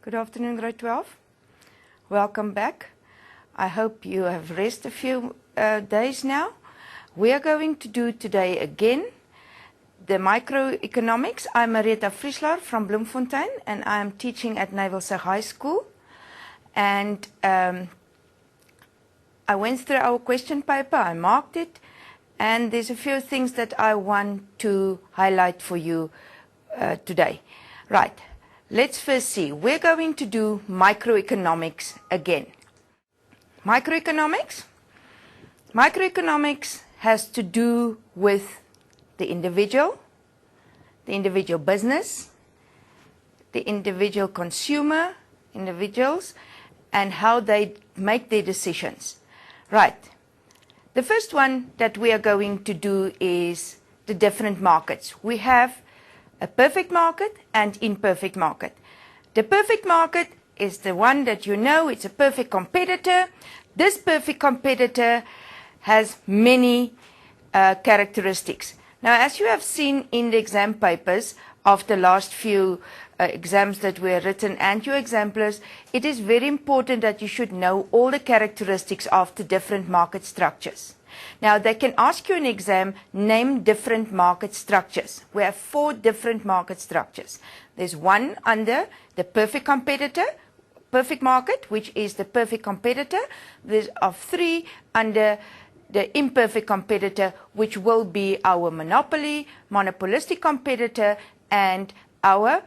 Good afternoon, grade 12. Welcome back. I hope you have rested a few days now. We are going to do today again the microeconomics. I'm Marietta Friesler from Bloemfontein and I am teaching at Navalsig High School. And I went through our question paper, I marked it, and there's a few things that I want to highlight for you today. Right. Let's first see. We're going to do microeconomics again. Microeconomics? Microeconomics has to do with the individual business, the individual consumer, individuals, and how they make their decisions. Right. The first one that we are going to do is the different markets. We have a perfect market and imperfect market. The perfect market is the one that you know, it's a perfect competitor. This perfect competitor has many characteristics. Now, as you have seen in the exam papers of the last few exams that were written and your exemplars, it is very important that you should know all the characteristics of the different market structures. Now, they can ask you in exam, name different market structures. We have 4 different market structures. There's one under the perfect competitor, perfect market, which is the perfect competitor. There's 3 under the imperfect competitor, which will be our monopoly, monopolistic competitor, and our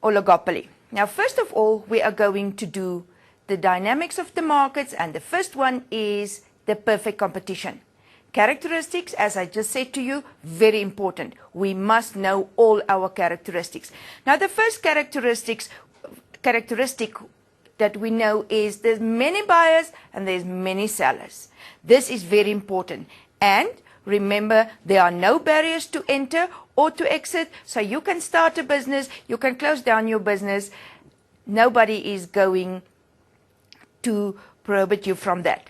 oligopoly. Now, first of all, we are going to do the dynamics of the markets, and the first one is the perfect competition. Characteristics, as I just said to you, very important. We must know all our characteristics. Now, the first characteristic that we know is there's many buyers and there's many sellers. This is very important. And remember, there are no barriers to enter or to exit. So you can start a business, you can close down your business. Nobody is going to prohibit you from that.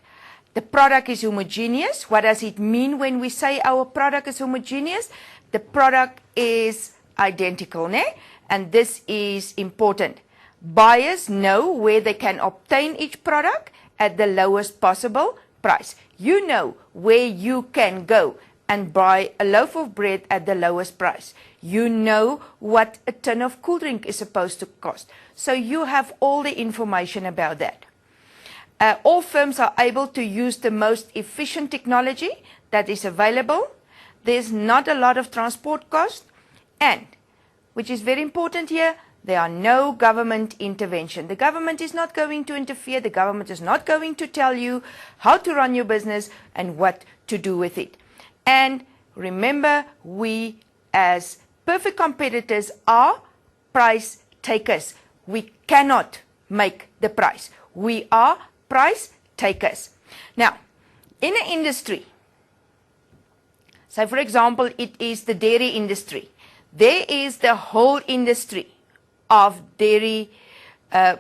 The product is homogeneous. What does it mean when we say our product is homogeneous? The product is identical, né? And this is important. Buyers know where they can obtain each product at the lowest possible price. You know where you can go and buy a loaf of bread at the lowest price. You know what a tin of cool drink is supposed to cost. So you have all the information about that. All firms are able to use the most efficient technology that is available. There's not a lot of transport cost, and, which is very important here, there are no government intervention. The government is not going to interfere. The government is not going to tell you how to run your business and what to do with it. And remember, we as perfect competitors are price takers. We cannot make the price. We are price takers. Now, in an industry, so for example, it is the dairy industry. There is the whole industry of dairy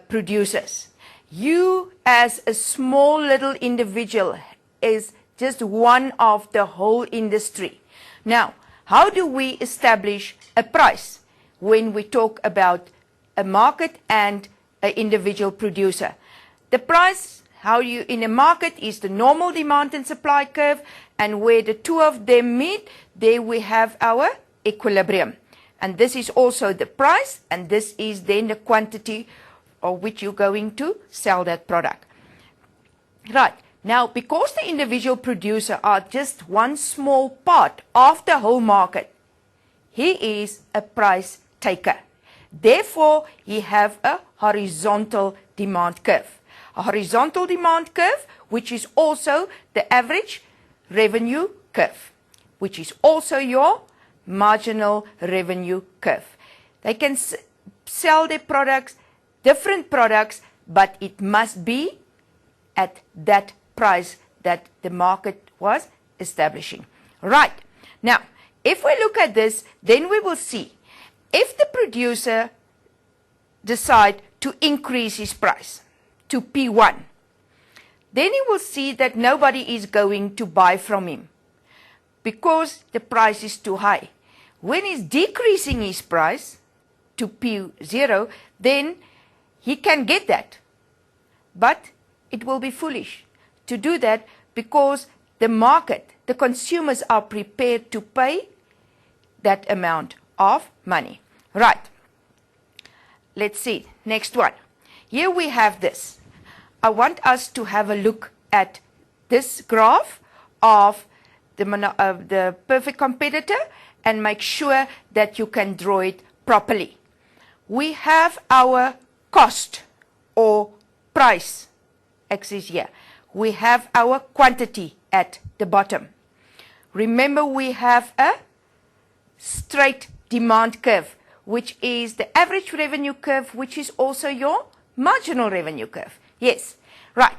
producers. You as a small little individual is just one of the whole industry. Now, how do we establish a price when we talk about a market and an individual producer? The price, how you in a market, is the normal demand and supply curve, and where the two of them meet, there we have our equilibrium. And this is also the price, and this is then the quantity of which you're going to sell that product. Right. Now, because the individual producer are just one small part of the whole market, he is a price taker. Therefore, he have a horizontal demand curve. A horizontal demand curve, which is also the average revenue curve, which is also your marginal revenue curve. They can sell their products, different products, but it must be at that price that the market was establishing. Right. Now, if we look at this, then we will see if the producer decide to increase his price to P1, then he will see that nobody is going to buy from him because the price is too high. When he's decreasing his price to P0, then He can get that, but it will be foolish to do that because the market, the consumers are prepared to pay that amount of money. Right. Let's see. Next one. Here we have this. I want us to have a look at this graph of the perfect competitor and make sure that you can draw it properly. We have our cost or price axis here. We have our quantity at the bottom. Remember, we have a straight demand curve, which is the average revenue curve, which is also your marginal revenue curve. Yes, right.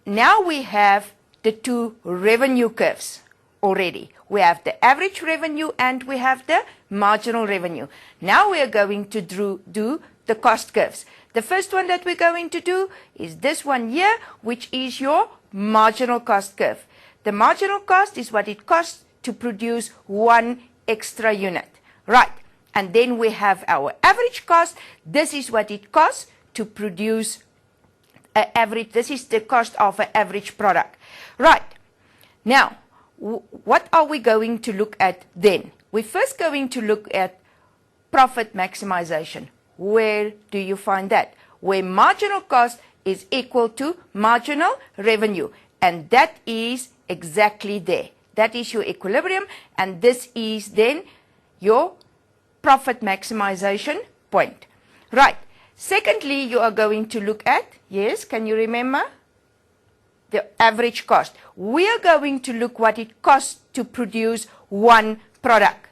Now we have the two revenue curves already. We have the average revenue and we have the marginal revenue. Now we are going to do the cost curves. The first one that we're going to do is this one here, which is your marginal cost curve. The marginal cost is what it costs to produce one extra unit. Right. And then we have our average cost. This is what it costs to produce an average. This is the cost of an average product. Right. Now, what are we going to look at then? We're first going to look at profit maximization. Where do you find that? Where marginal cost is equal to marginal revenue. And that is exactly there. That is your equilibrium. And this is then your profit maximization point. Right. Secondly, you are going to look at, yes, can you remember? The average cost. We are going to look what it costs to produce one product.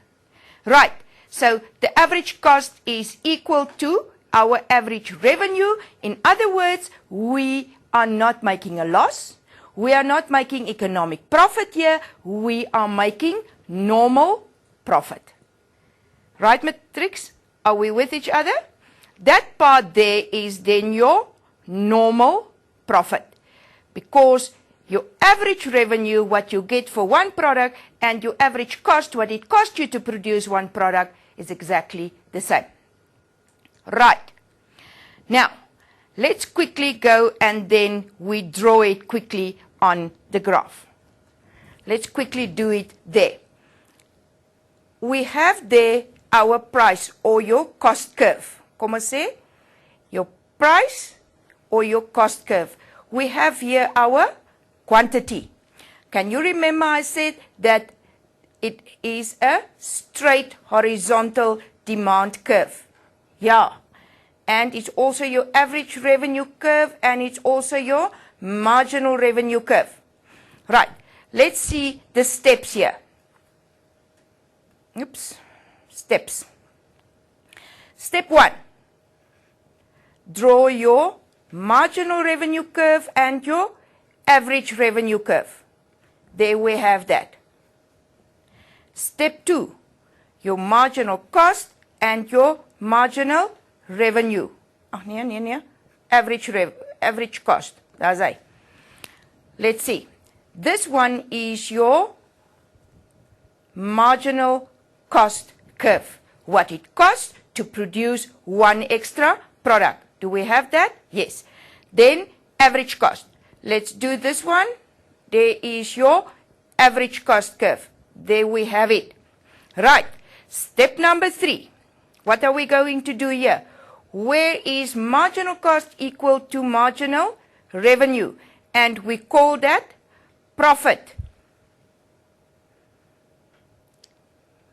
Right. So the average cost is equal to our average revenue. In other words, we are not making a loss. We are not making economic profit here. We are making normal profit. Right, Matrix? Are we with each other? That part there is then your normal profit. Because your average revenue, what you get for one product, and your average cost, what it costs you to produce one product, is exactly the same. Right. Now, let's quickly go and then we draw it quickly on the graph. Let's quickly do it there. We have there our price or your cost curve. Kom ons sê, your price or your cost curve. We have here our quantity. Can you remember I said that it is a straight horizontal demand curve? Yeah. And it's also your average revenue curve and it's also your marginal revenue curve. Right. Let's see the steps here. Oops. Steps. Step 1. Draw your marginal revenue curve and your average revenue curve. There we have that. Step 2. Your marginal cost and your marginal revenue. Average cost. That's it. Let's see. This one is your marginal cost curve. What it costs to produce one extra product. Do we have that? Yes. Then average cost. Let's do this one. There is your average cost curve. There we have it. Right. Step number 3. What are we going to do here? Where is marginal cost equal to marginal revenue? And we call that profit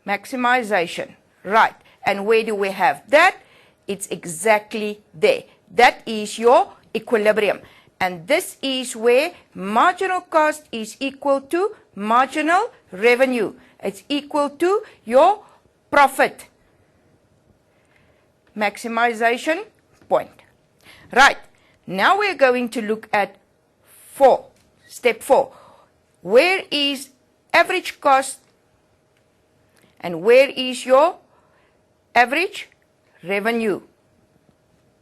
maximization. Right. And where do we have that? It's exactly there. That is your equilibrium. And this is where marginal cost is equal to marginal revenue. It's equal to your profit maximization point. Right. Now we're going to look at step 4. Where is average cost and where is your average revenue?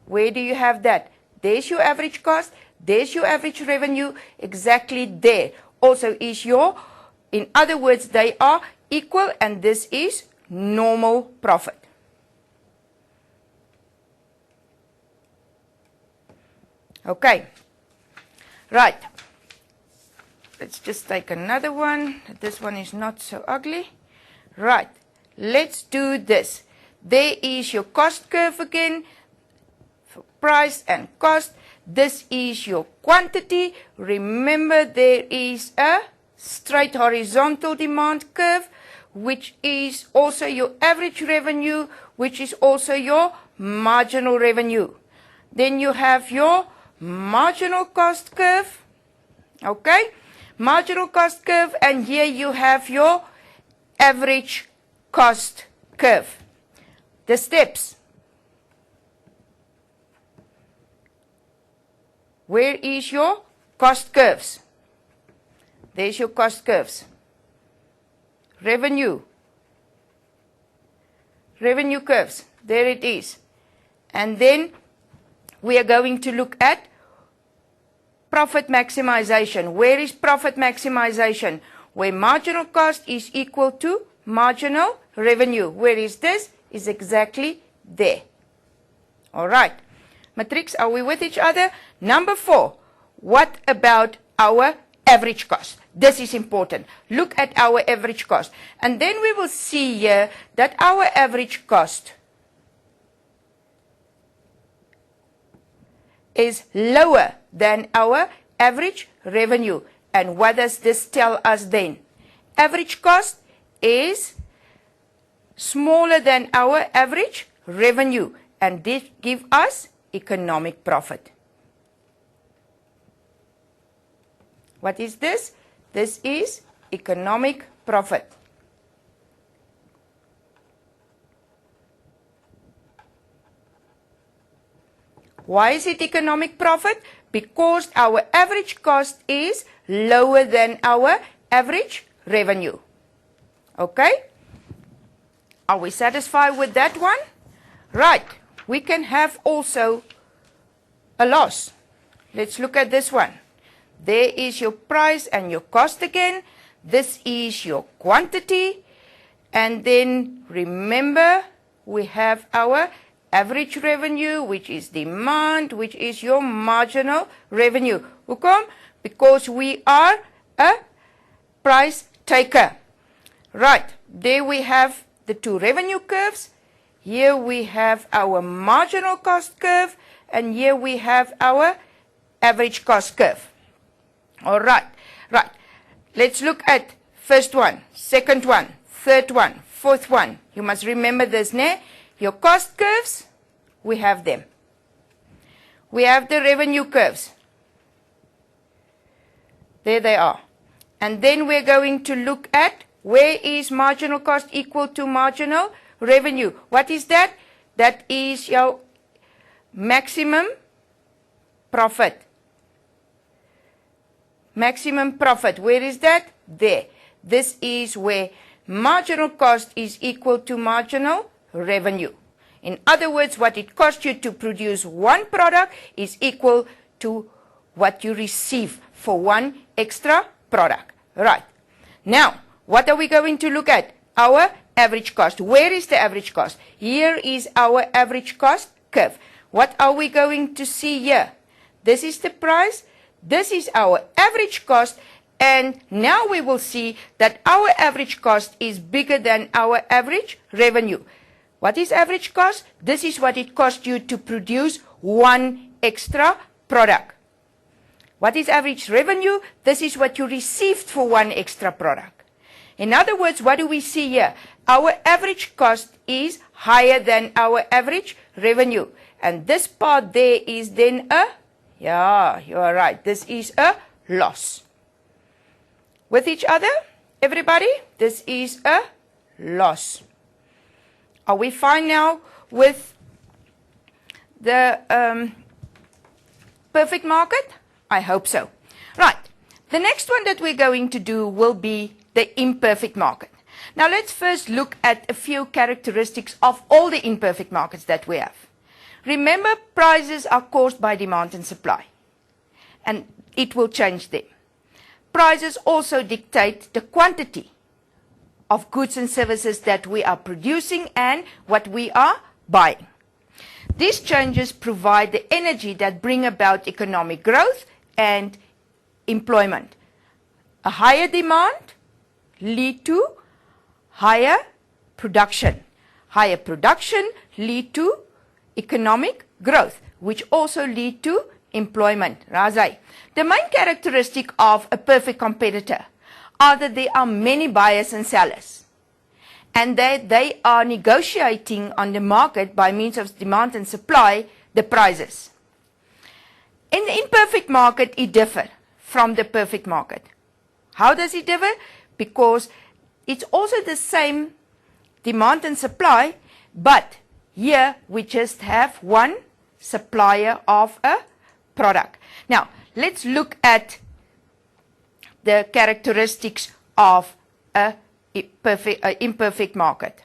Where do you have that? There's your average cost. There's your average revenue. Exactly there. Also is your, in other words, they are equal and this is normal profit. Okay. Right. Let's just take another one. This one is not so ugly. Right. Let's do this. There is your cost curve again. For price and cost. This is your quantity. Remember, there is a straight horizontal demand curve, which is also your average revenue, which is also your marginal revenue. Then you have your marginal cost curve. Okay? Marginal cost curve, and here you have your average cost curve. The steps. Where is your cost curves? There's your cost curves. Revenue. Revenue curves. There it is. And then we are going to look at profit maximization. Where is profit maximization? Where marginal cost is equal to marginal revenue. Where is this? Is exactly there. All right. Matrix, are we with each other? Number 4. What about our average cost? This is important. Look at our average cost. And then we will see here that our average cost is lower than our average revenue. And what does this tell us then? Average cost is smaller than our average revenue. And this gives us economic profit. What is this? This is economic profit. Why is it economic profit? Because our average cost is lower than our average revenue. Okay? Are we satisfied with that one? Right. We can have also a loss. Let's look at this one. There is your price and your cost again. This is your quantity. And then remember, we have our average revenue, which is demand, which is your marginal revenue. Hoekom? Because we are a price taker. Right. There we have the two revenue curves. Here we have our marginal cost curve. And here we have our average cost curve. All right. Right. Let's look at first one, second one, third one, fourth one. You must remember this, ne? Your cost curves, we have them. We have the revenue curves. There they are. And then we're going to look at where is marginal cost equal to marginal revenue. What is that? That is your maximum profit. Maximum profit. Where is that? There. This is where marginal cost is equal to marginal revenue. In other words, what it costs you to produce one product is equal to what you receive for one extra product. Right. Now, what are we going to look at? Our average cost. Where is the average cost? Here is our average cost curve. What are we going to see here? This is the price. This is our average cost. And now we will see that our average cost is bigger than our average revenue. What is average cost? This is what it costs you to produce one extra product. What is average revenue? This is what you received for one extra product. In other words, what do we see here? Our average cost is higher than our average revenue. And this part there is then a, yeah, you are right, this is a loss. With each other, everybody, this is a loss. Are we fine now with the perfect market? I hope so. Right. The next one that we're going to do will be the imperfect market. Now let's first look at a few characteristics of all the imperfect markets that we have. Remember, prices are caused by demand and supply, and it will change them. Prices also dictate the quantity of goods and services that we are producing and what we are buying. These changes provide the energy that bring about economic growth and employment. A higher demand lead to higher production. Higher production lead to economic growth, which also lead to employment. Razai. The main characteristic of a perfect competitor are that there are many buyers and sellers, and that they are negotiating on the market by means of demand and supply the prices. In the imperfect market, it differs from the perfect market. How does it differ? Because it's also the same demand and supply, but here we just have one supplier of a product. Now, let's look at the characteristics of a imperfect market.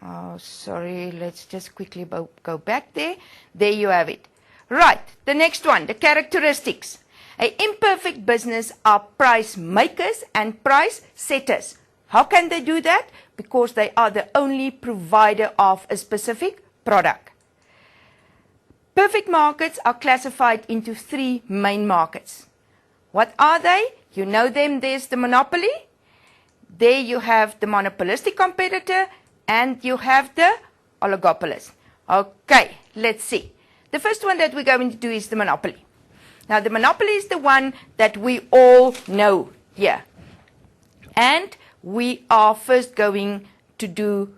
Oh, sorry, let's just quickly go back there. There you have it. Right, the next one, the characteristics. An imperfect business are price makers and price setters. How can they do that? Because they are the only provider of a specific product. Perfect markets are classified into three main markets. What are they? You know them. There's the monopoly. There you have the monopolistic competitor, and you have the oligopolist. Okay, let's see. The first one that we're going to do is the monopoly. Now, the monopoly is the one that we all know here. And we are first going to do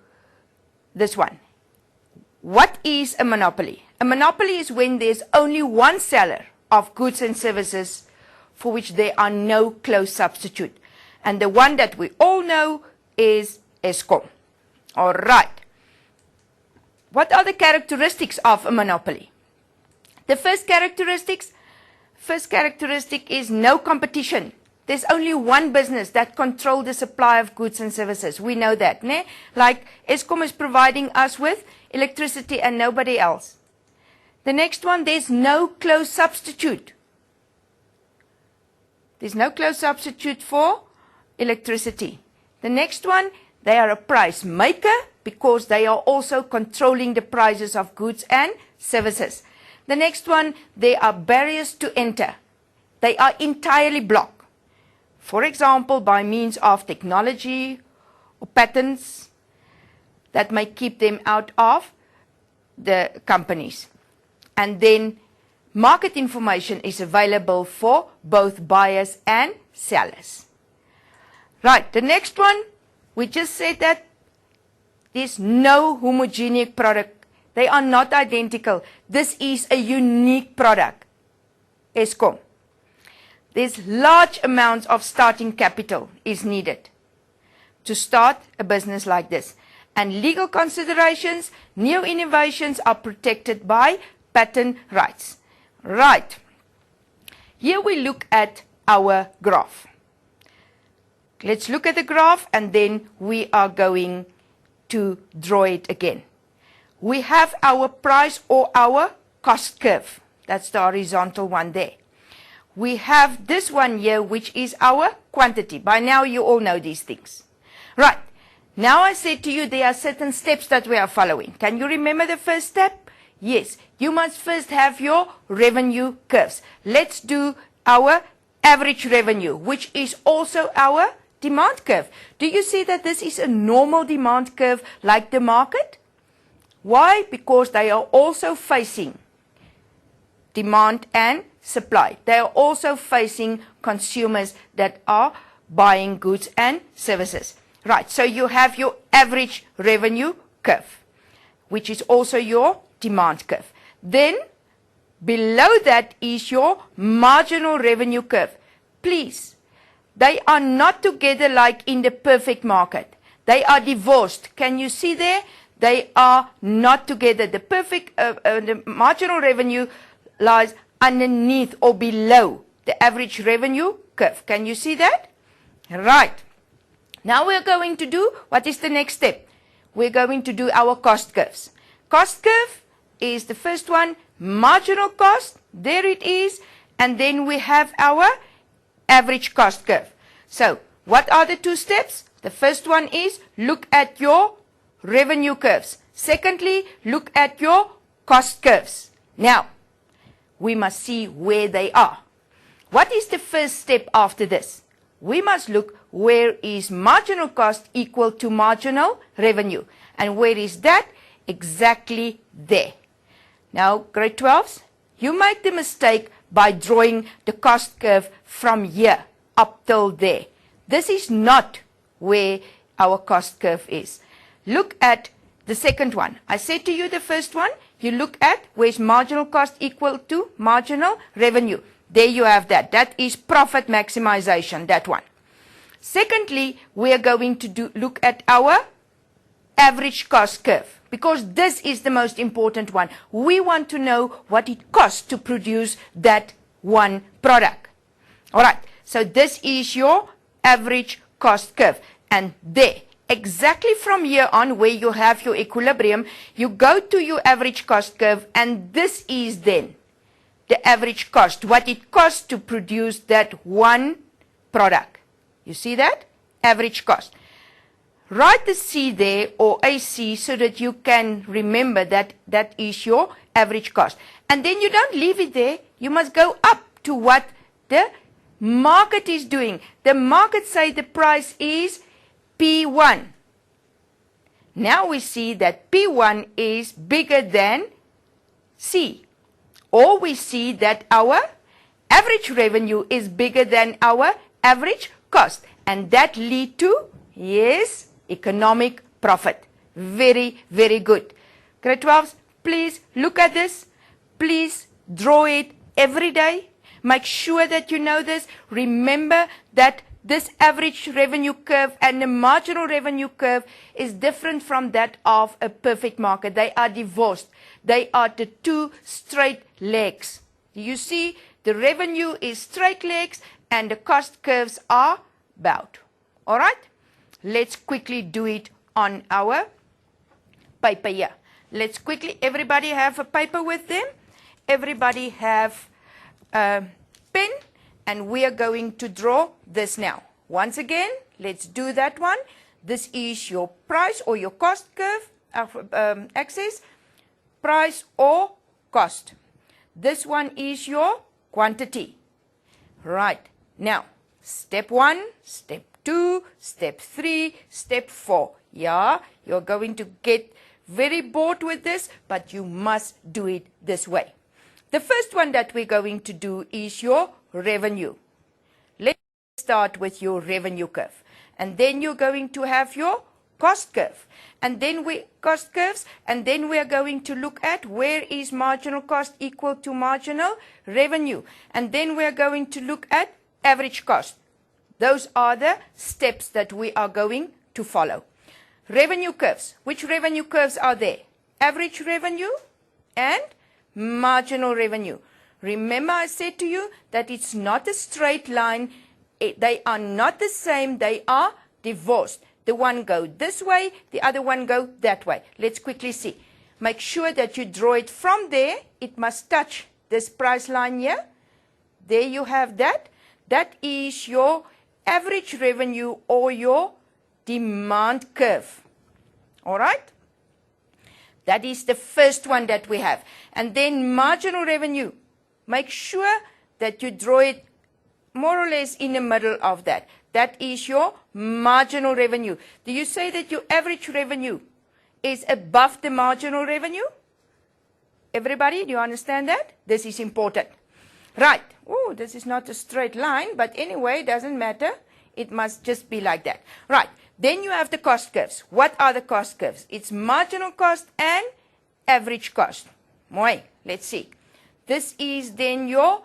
this one. What is a monopoly? A monopoly is when there's only one seller of goods and services for which there are no close substitute. And the one that we all know is Eskom. All right. What are the characteristics of a monopoly? The first characteristic is no competition. There's only one business that controls the supply of goods and services. We know that, ne? Like Eskom is providing us with electricity and nobody else. The next one, there's no close substitute. There's no close substitute for electricity. The next one, they are a price maker because they are also controlling the prices of goods and services. The next one, there are barriers to enter. They are entirely blocked. For example, by means of technology or patents that may keep them out of the companies. And then market information is available for both buyers and sellers. Right, the next one, we just said that there's no homogeneous product. They are not identical. This is a unique product. Eskom. There's large amounts of starting capital is needed to start a business like this. And legal considerations, new innovations are protected by patent rights. Right. Here we look at our graph. Let's look at the graph and then we are going to draw it again. We have our price or our cost curve. That's the horizontal one there. We have this one here, which is our quantity. By now, you all know these things. Right. Now I said to you, there are certain steps that we are following. Can you remember the first step? Yes. You must first have your revenue curves. Let's do our average revenue, which is also our demand curve. Do you see that this is a normal demand curve like the market? Why? Because they are also facing demand and supply. They are also facing consumers that are buying goods and services. Right, so you have your average revenue curve, which is also your demand curve. Then, below that is your marginal revenue curve. Please, they are not together like in the perfect market. They are divorced. Can you see there? They are not together. The marginal revenue lies underneath or below the average revenue curve. Can you see that? Right. Now we're going to do, what is the next step? We're going to do our cost curves. Cost curve is the first one, marginal cost, there it is, and then we have our average cost curve. So, what are the two steps? The first one is look at your revenue curves. Secondly, look at your cost curves. Now, we must see where they are. What is the first step after this? We must look where is marginal cost equal to marginal revenue. And where is that? Exactly there. Now, grade 12s, you make the mistake by drawing the cost curve from here up till there. This is not where our cost curve is. Look at the second one. I said to you the first one, you look at where is marginal cost equal to marginal revenue. There you have that. That is profit maximization, that one. Secondly, we are going to look at our average cost curve, because this is the most important one. We want to know what it costs to produce that one product. All right, so this is your average cost curve. And there, exactly from here on where you have your equilibrium, you go to your average cost curve, and this is then the average cost, what it costs to produce that one product. You see that? Average cost. Write the C there, or AC, so that you can remember that that is your average cost. And then you don't leave it there. You must go up to what the market is doing. The market say the price is P1. Now we see that P1 is bigger than C. Or we see that our average revenue is bigger than our average cost. And that lead to, yes, economic profit. Very, very good. Grade 12s, please look at this. Please draw it every day. Make sure that you know this. Remember that this average revenue curve and the marginal revenue curve is different from that of a perfect market. They are divorced. They are the two straight legs. You see, the revenue is straight legs and the cost curves are bowed. All right? Let's quickly do it on our paper here. Let's quickly, everybody have a paper with them. Everybody have a pen, and we are going to draw this now. Once again, let's do that one. This is your price or your cost curve axis, price or cost. This one is your quantity. Right. Now, step 1, step 2, step 3, step 4. Yeah, you're going to get very bored with this, but you must do it this way. The first one that we're going to do is your revenue. Let's start with your revenue curve. And then you're going to have your cost curve. And then cost curves, and then we are going to look at where is marginal cost equal to marginal revenue. And then we are going to look at average cost. Those are the steps that we are going to follow. Revenue curves. Which revenue curves are there? Average revenue and marginal revenue. Remember I said to you that it's not a straight line. They are not the same. They are divorced. The one go this way, the other one go that way. Let's quickly see. Make sure that you draw it from there. It must touch this price line here. There you have that. That is your average revenue or your demand curve. All right? That is the first one that we have. And then marginal revenue. Make sure that you draw it more or less in the middle of that. That is your marginal revenue. Do you say that your average revenue is above the marginal revenue? Everybody, do you understand that? This is important. Right. Oh, this is not a straight line, but anyway, it doesn't matter. It must just be like that. Right. Then you have the cost curves. What are the cost curves? It's marginal cost and average cost. Mooi. Let's see. This is then your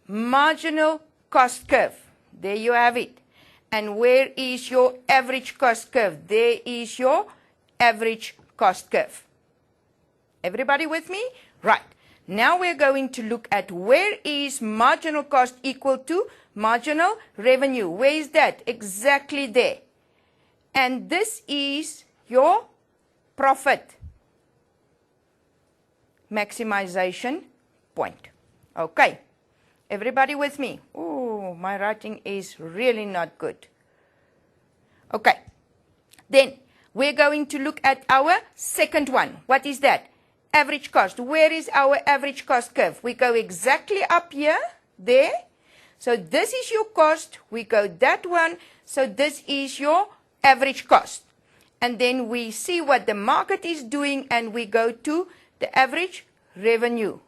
marginal cost curve. There you have it. And where is your average cost curve? There is your average cost curve. Everybody with me? Right. Now we're going to look at where is marginal cost equal to marginal revenue. Where is that? Exactly there. And this is your profit maximization point. Okay. Everybody with me? Oh, my writing is really not good. Okay. Then we're going to look at our second one. What is that? Average cost. Where is our average cost curve? We go exactly up here, there. So this is your cost. We go that one. So this is your average cost. And then we see what the market is doing, and we go to the average revenue.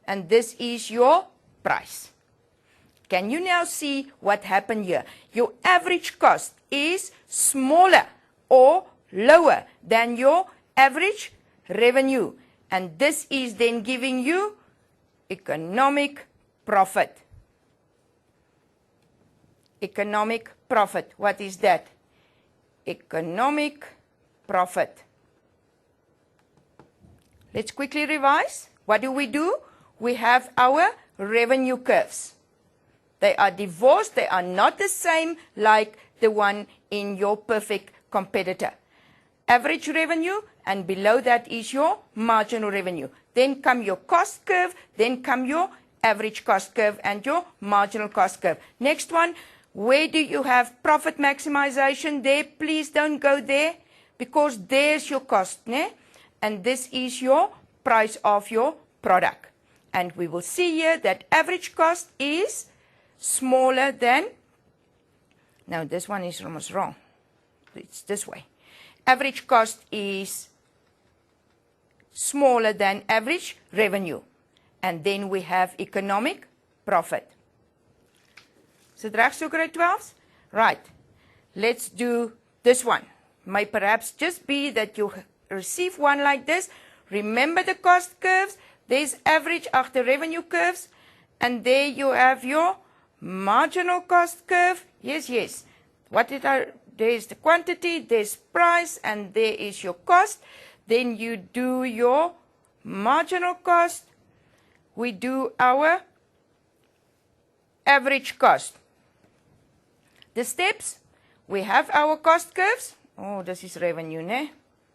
And this is your price. Can you now see what happened here? Your average cost is smaller or lower than your average revenue. And this is then giving you economic profit. Economic profit. What is that? Economic profit. Let's quickly revise. What do? We have our revenue curves. They are divorced. They are not the same like the one in your perfect competitor. Average revenue, and below that is your marginal revenue. Then come your cost curve, then come your average cost curve and your marginal cost curve. Next one, where do you have profit maximization? There, please don't go there, because there's your cost, né? And this is your price of your product. And we will see here that average cost is smaller than, now this one is almost wrong. It's this way. Average cost is smaller than average revenue. And then we have economic profit. Is it reg so grade 12s? Right. Let's do this one. May perhaps just be that you receive one like this. Remember the cost curves. There's average after revenue curves. And there you have your marginal cost curve. Yes. What did I... There's the quantity, there's price, and there is your cost. Then you do your marginal cost. We do our average cost. The steps, we have our cost curves. Oh, this is revenue, ne?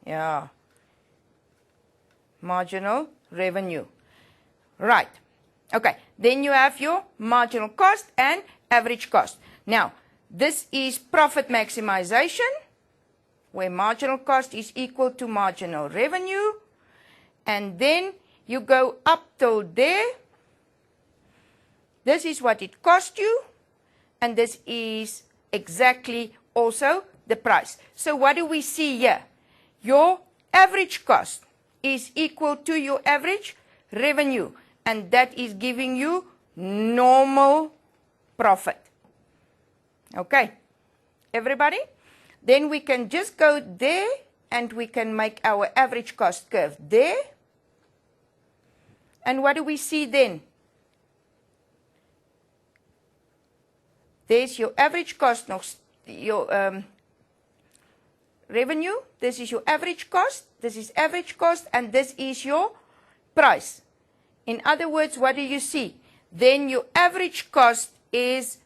Yeah. Marginal revenue. Right. Okay. Then you have your marginal cost and average cost. Now, this is profit maximization, where marginal cost is equal to marginal revenue. And then you go up till there. This is what it cost you. And this is exactly also the price. So what do we see here? Your average cost is equal to your average revenue. And that is giving you normal profit. Okay, everybody? Then we can just go there, and we can make our average cost curve there. And what do we see then? There's your average cost, your revenue. This is your average cost. This is average cost, and this is your price. In other words, what do you see? Then your average cost is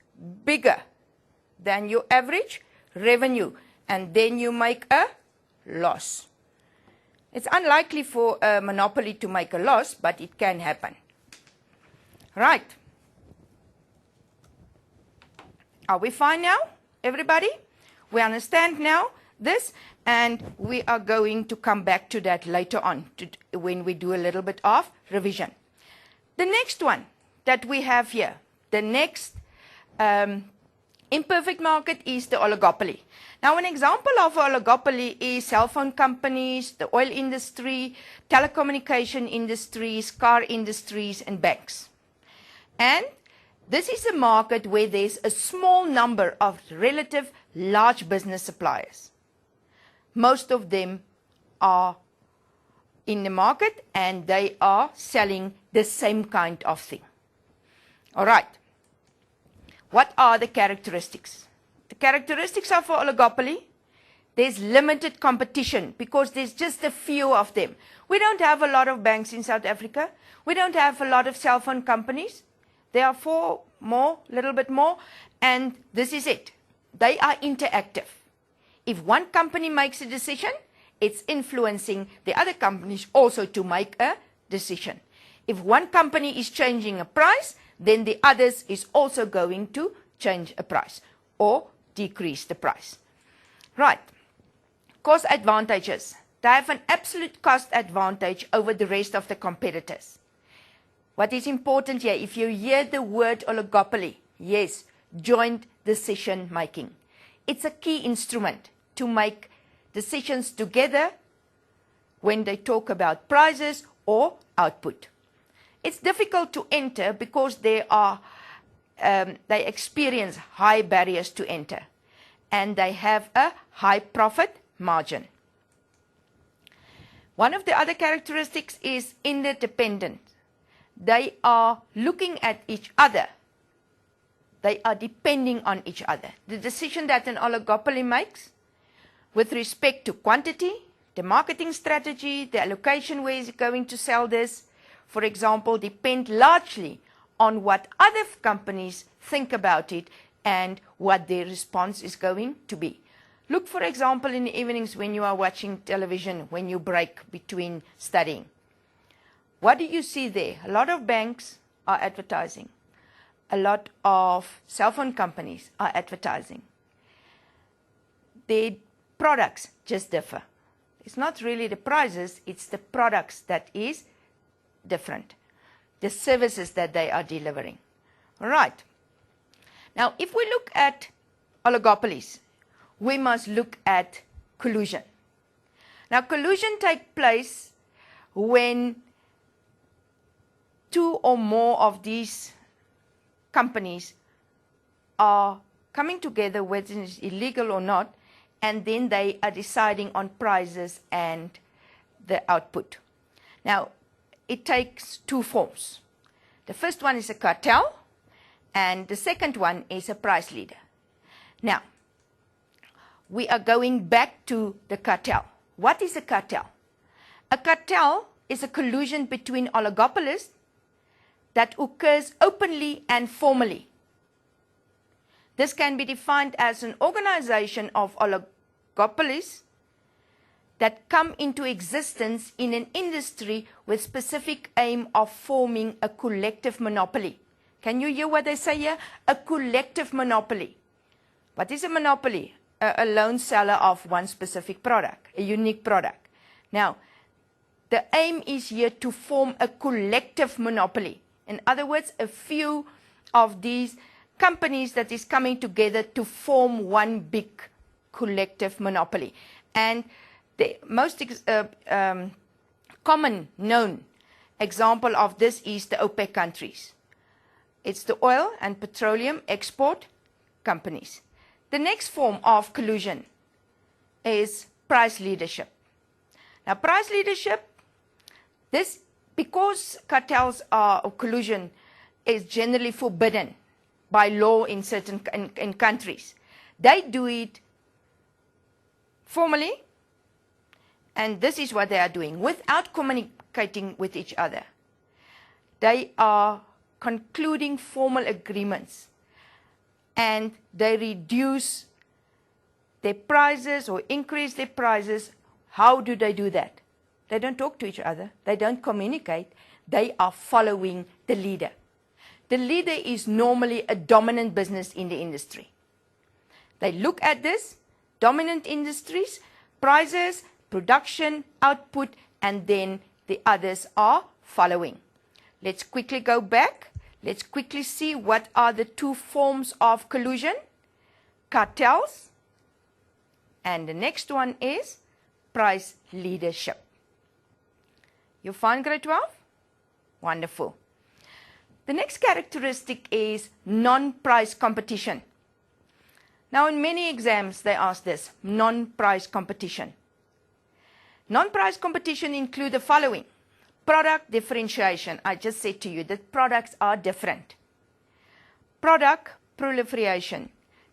bigger than your average revenue, and then you make a loss. It's unlikely for a monopoly to make a loss, but it can happen. Right. Are we fine now, everybody? We understand now this, and we are going to come back to that later on when we do a little bit of revision. The next one that we have here, the next imperfect market is the oligopoly. Now, an example of oligopoly is cell phone companies, the oil industry, telecommunication industries, car industries, and banks. And this is a market where there's a small number of relative large business suppliers. Most of them are in the market, and they are selling the same kind of thing. All right. What are the characteristics? The characteristics of an oligopoly, there's limited competition because there's just a few of them. We don't have a lot of banks in South Africa. We don't have a lot of cell phone companies. There are 4 more, little bit more, and this is it. They are interactive. If one company makes a decision, it's influencing the other companies also to make a decision. If one company is changing a price, then the others is also going to change a price or decrease the price. Right. Cost advantages. They have an absolute cost advantage over the rest of the competitors. What is important here, if you hear the word oligopoly, yes, joint decision making. It's a key instrument to make decisions together when they talk about prices or output. It's difficult to enter because they experience high barriers to enter, and they have a high profit margin. One of the other characteristics is interdependent. They are looking at each other. They are depending on each other. The decision that an oligopoly makes with respect to quantity, the marketing strategy, the allocation where is it going to sell this, for example, depend largely on what other companies think about it and what their response is going to be. Look, for example, in the evenings when you are watching television, when you break between studying. What do you see there? A lot of banks are advertising. A lot of cell phone companies are advertising. Their products just differ. It's not really the prices, it's the products that is different. The services that they are delivering. All right. Now, if we look at oligopolies, we must look at collusion. Now, collusion takes place when two or more of these companies are coming together, whether it's illegal or not, and then they are deciding on prices and the output. Now, it takes two forms. The first one is a cartel, and the second one is a price leader. Now, we are going back to the cartel. What is a cartel? A cartel is a collusion between oligopolists that occurs openly and formally. This can be defined as an organization of oligopolies that come into existence in an industry with specific aim of forming a collective monopoly. Can you hear what they say here? A collective monopoly. What is a monopoly? A lone seller of one specific product, a unique product. Now, the aim is here to form a collective monopoly. In other words, a few of these companies that is coming together to form one big collective monopoly. And the most common known example of this is the OPEC countries. It's the oil and petroleum export companies. The next form of collusion is price leadership. Now, price leadership, this, because cartels are, or collusion is generally forbidden by law in certain in countries, they do it formally, and this is what they are doing without communicating with each other. They are concluding formal agreements, and they reduce their prices or increase their prices. How do they do that? They don't talk to each other. They don't communicate. They are following the leader. The leader is normally a dominant business in the industry. They look at this, dominant industries, prices, production, output, and then the others are following. Let's quickly go back. Let's quickly see what are the two forms of collusion. Cartels. And the next one is price leadership. You find grade 12? Wonderful. The next characteristic is non-price competition. Now, in many exams, they ask this, non-price competition. Non-price competition include the following. Product differentiation. I just said to you that products are different. Product proliferation.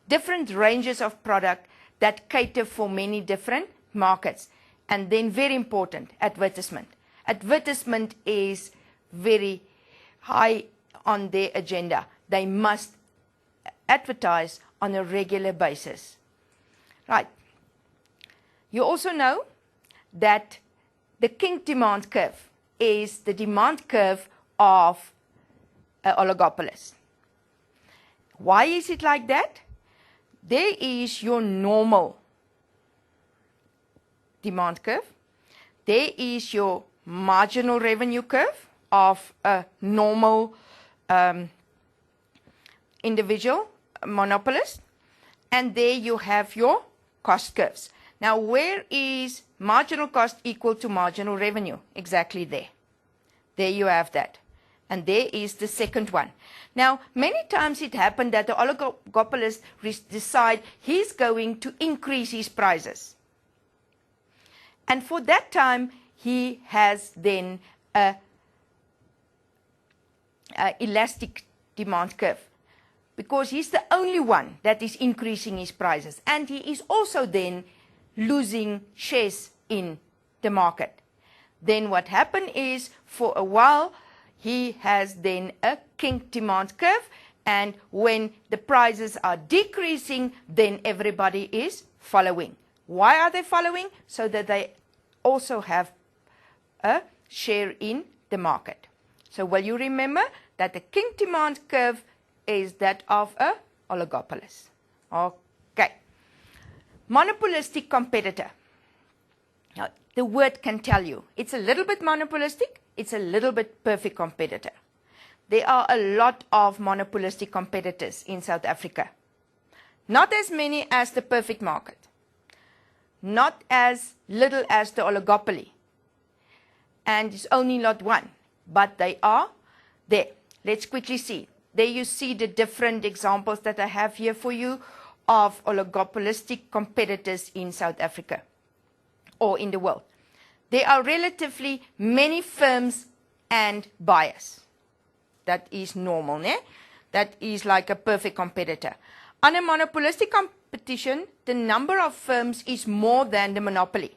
Different ranges of product that cater for many different markets. And then, very important, advertisement. Advertisement is very high on their agenda. They must advertise on a regular basis. Right. You also know that the kink demand curve is the demand curve of oligopolists. Why is it like that? There is your normal demand curve. There is your marginal revenue curve of a normal individual monopolist. And there you have your cost curves. Now, where is marginal cost equal to marginal revenue? Exactly there. There you have that. And there is the second one. Now, many times it happened that the oligopolist decide he's going to increase his prices. And for that time, he has then a elastic demand curve, because he's the only one that is increasing his prices. And he is also then losing shares in the market. Then what happened is, for a while, he has then a kink demand curve, and when the prices are decreasing, then everybody is following. Why are they following? So that they also have a share in the market. So will you remember that the kink demand curve is that of a oligopolist? Okay. Monopolistic competitor. Now, the word can tell you, it's a little bit monopolistic, it's a little bit perfect competitor. There are a lot of monopolistic competitors in South Africa. Not as many as the perfect market. Not as little as the oligopoly. And it's only not one, but they are there. Let's quickly see. There you see the different examples that I have here for you of oligopolistic competitors in South Africa or in the world. There are relatively many firms and buyers. That is normal, né? That is like a perfect competitor. On a monopolistic competition, the number of firms is more than the monopoly.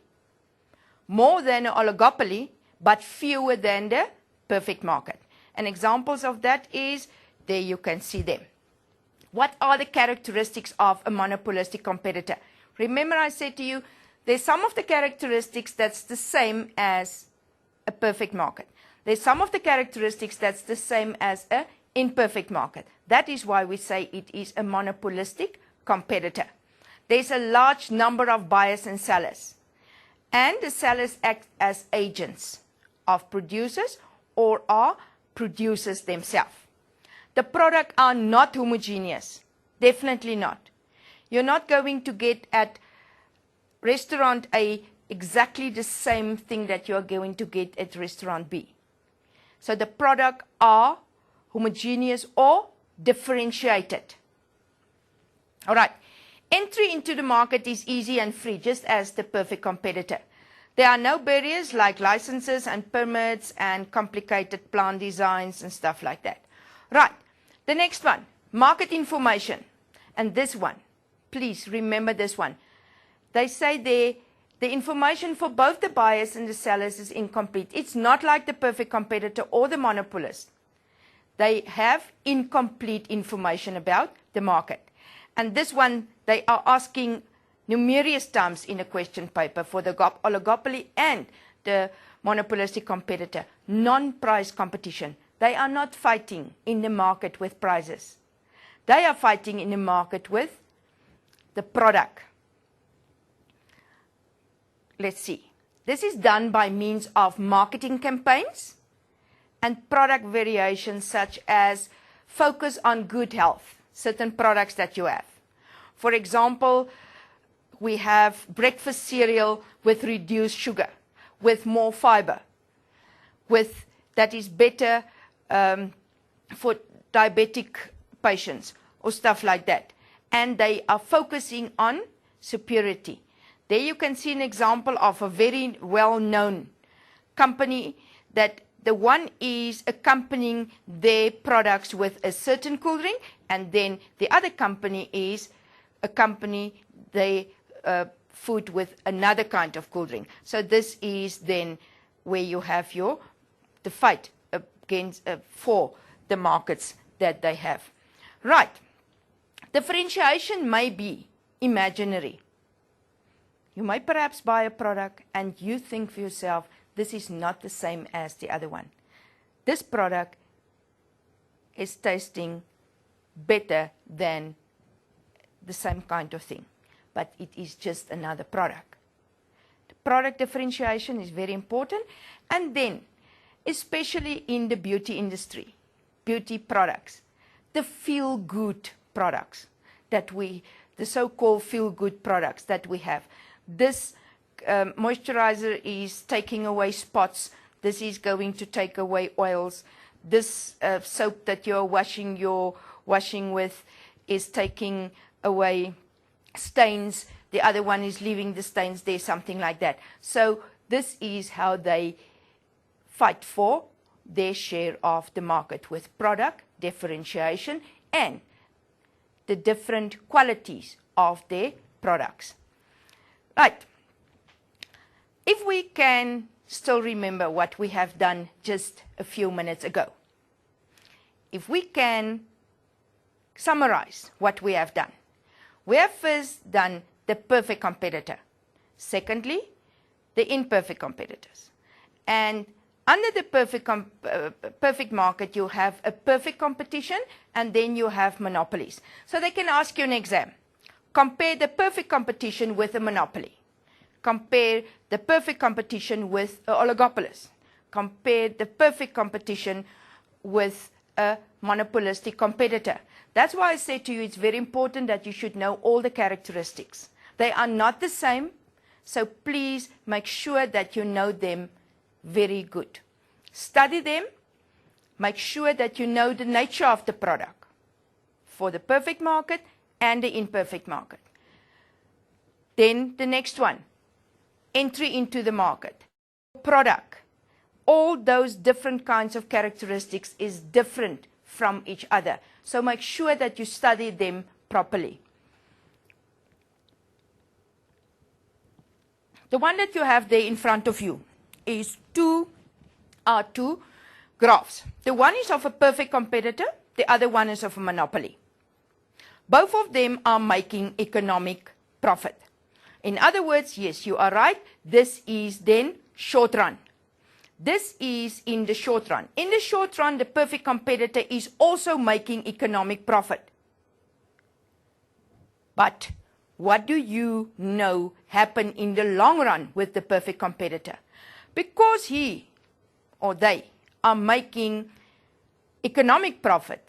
More than an oligopoly, but fewer than the perfect market. And examples of that is, there you can see them. What are the characteristics of a monopolistic competitor? Remember I said to you, there's some of the characteristics that's the same as a perfect market. There's some of the characteristics that's the same as an imperfect market. That is why we say it is a monopolistic competitor. There's a large number of buyers and sellers. And the sellers act as agents of producers or are producers themselves. The products are not homogeneous. Definitely not. You're not going to get at restaurant A exactly the same thing that you're going to get at restaurant B. So the products are homogeneous or differentiated. All right. Entry into the market is easy and free, just as the perfect competitor. There are no barriers like licenses and permits and complicated plant designs and stuff like that. Right. The next one, market information. And this one, please remember this one. They say there, the information for both the buyers and the sellers is incomplete. It's not like the perfect competitor or the monopolist. They have incomplete information about the market. And this one, they are asking numerous times in a question paper for the oligopoly and the monopolistic competitor. Non-price competition. They are not fighting in the market with prices. They are fighting in the market with the product. Let's see. This is done by means of marketing campaigns and product variations such as focus on good health, certain products that you have. For example, we have breakfast cereal with reduced sugar, with more fiber, with that is better for diabetic patients or stuff like that. And they are focusing on superiority. There you can see an example of a very well-known company that the one is accompanying their products with a certain cool drink, and then the other company is accompanying their food with another kind of cool drink. So this is then where you have the fight against for the markets that they have. Right. Differentiation may be imaginary. You may perhaps buy a product and you think for yourself, this is not the same as the other one. This product is tasting better than the same kind of thing, but it is just another product. The product differentiation is very important. And then, especially in the beauty industry, beauty products, the feel-good products that the so-called feel-good products that we have. This moisturizer is taking away spots. This is going to take away oils. This soap that you're washing with is taking away stains. The other one is leaving the stains there, something like that. So this is how they fight for their share of the market with product differentiation and the different qualities of their products. Right. If we can still remember what we have done just a few minutes ago, if we can summarize what we have done, we have first done the perfect competitor. Secondly, the imperfect competitors. And under the perfect market, you have a perfect competition, and then you have monopolies. So they can ask you an exam. Compare the perfect competition with a monopoly. Compare the perfect competition with an oligopolist. Compare the perfect competition with a monopolistic competitor. That's why I said to you it's very important that you should know all the characteristics. They are not the same, so please make sure that you know them very good. Study them. Make sure that you know the nature of the product for the perfect market and the imperfect market. Then the next one, entry into the market. Product. All those different kinds of characteristics is different from each other. So make sure that you study them properly. The one that you have there in front of you is two graphs. The one is of a perfect competitor, the other one is of a monopoly. Both of them are making economic profit. In other words, yes, you are right, this is then short run. This is in the short run. In the short run, the perfect competitor is also making economic profit. But what do you know happen in the long run with the perfect competitor? Because he or they are making economic profit,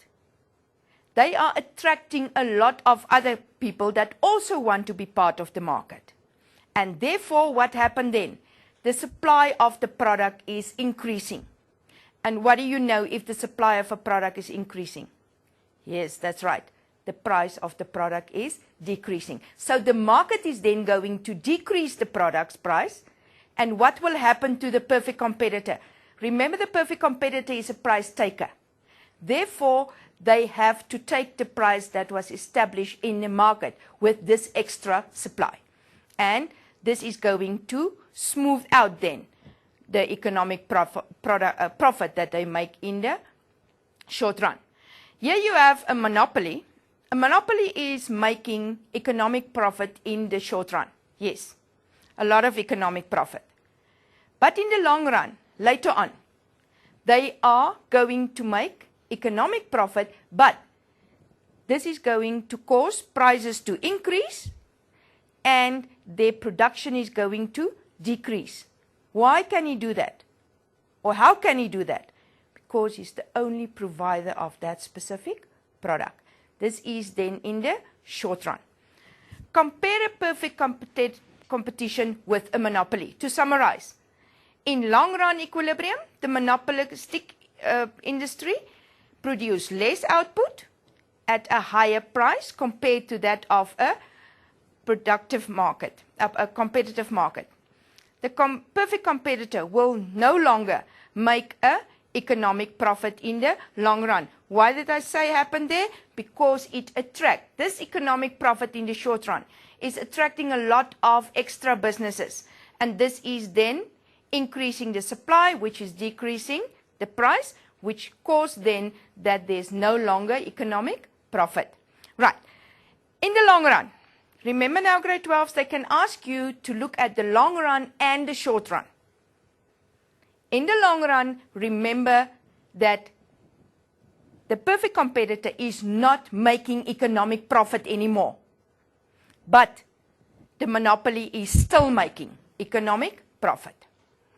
they are attracting a lot of other people that also want to be part of the market. And therefore, what happened then? The supply of the product is increasing. And what do you know if the supply of a product is increasing? Yes, that's right. The price of the product is decreasing. So the market is then going to decrease the product's price. And what will happen to the perfect competitor? Remember, the perfect competitor is a price taker. Therefore, they have to take the price that was established in the market with this extra supply. And this is going to smooth out then the economic profit that they make in the short run. Here you have a monopoly. A monopoly is making economic profit in the short run. Yes, a lot of economic profit. But in the long run, later on, they are going to make economic profit, but this is going to cause prices to increase and their production is going to decrease. Why can he do that? Or how can he do that? Because he's the only provider of that specific product. This is then in the short run. Compare a perfect competition with a monopoly. To summarize, in long run equilibrium, the monopolistic industry produce less output at a higher price compared to that of a productive market, a competitive market. The perfect competitor will no longer make a economic profit in the long run. Why did I say happen there? Because it attracts, this economic profit in the short run is attracting a lot of extra businesses. And this is then increasing the supply, which is decreasing the price, which causes then that there's no longer economic profit. Right. In the long run, remember now grade 12s, they can ask you to look at the long run and the short run. In the long run, remember that the perfect competitor is not making economic profit anymore. But the monopoly is still making economic profit.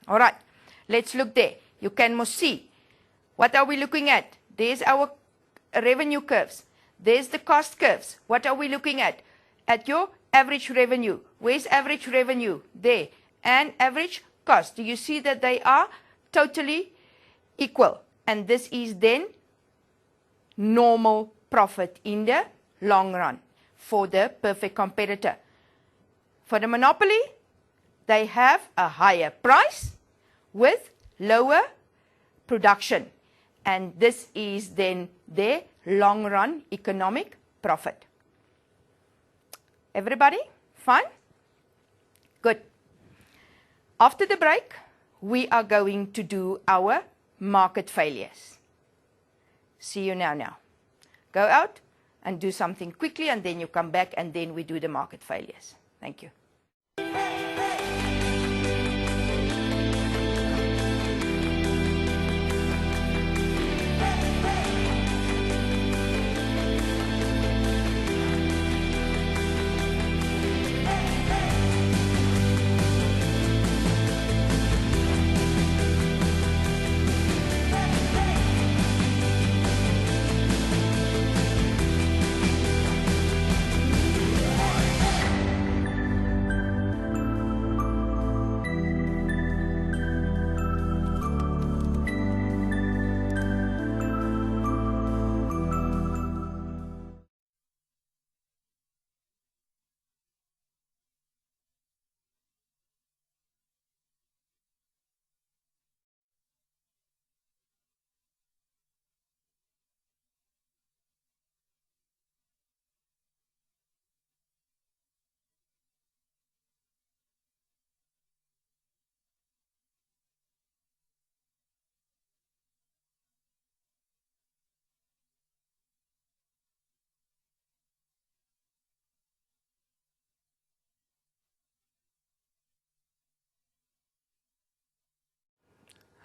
All right, let's look there. You can most see. What are we looking at? There's our revenue curves. There's the cost curves. What are we looking at? At your average revenue. Where's average revenue? There. And average cost. Do you see that they are totally equal? And this is then normal profit in the long run for the perfect competitor. For the monopoly, they have a higher price with lower production. And this is then their long run economic profit. Everybody? Fine? Good. After the break, we are going to do our market failures. See you now. Go out and do something quickly, and then you come back, and then we do the market failures. Thank you.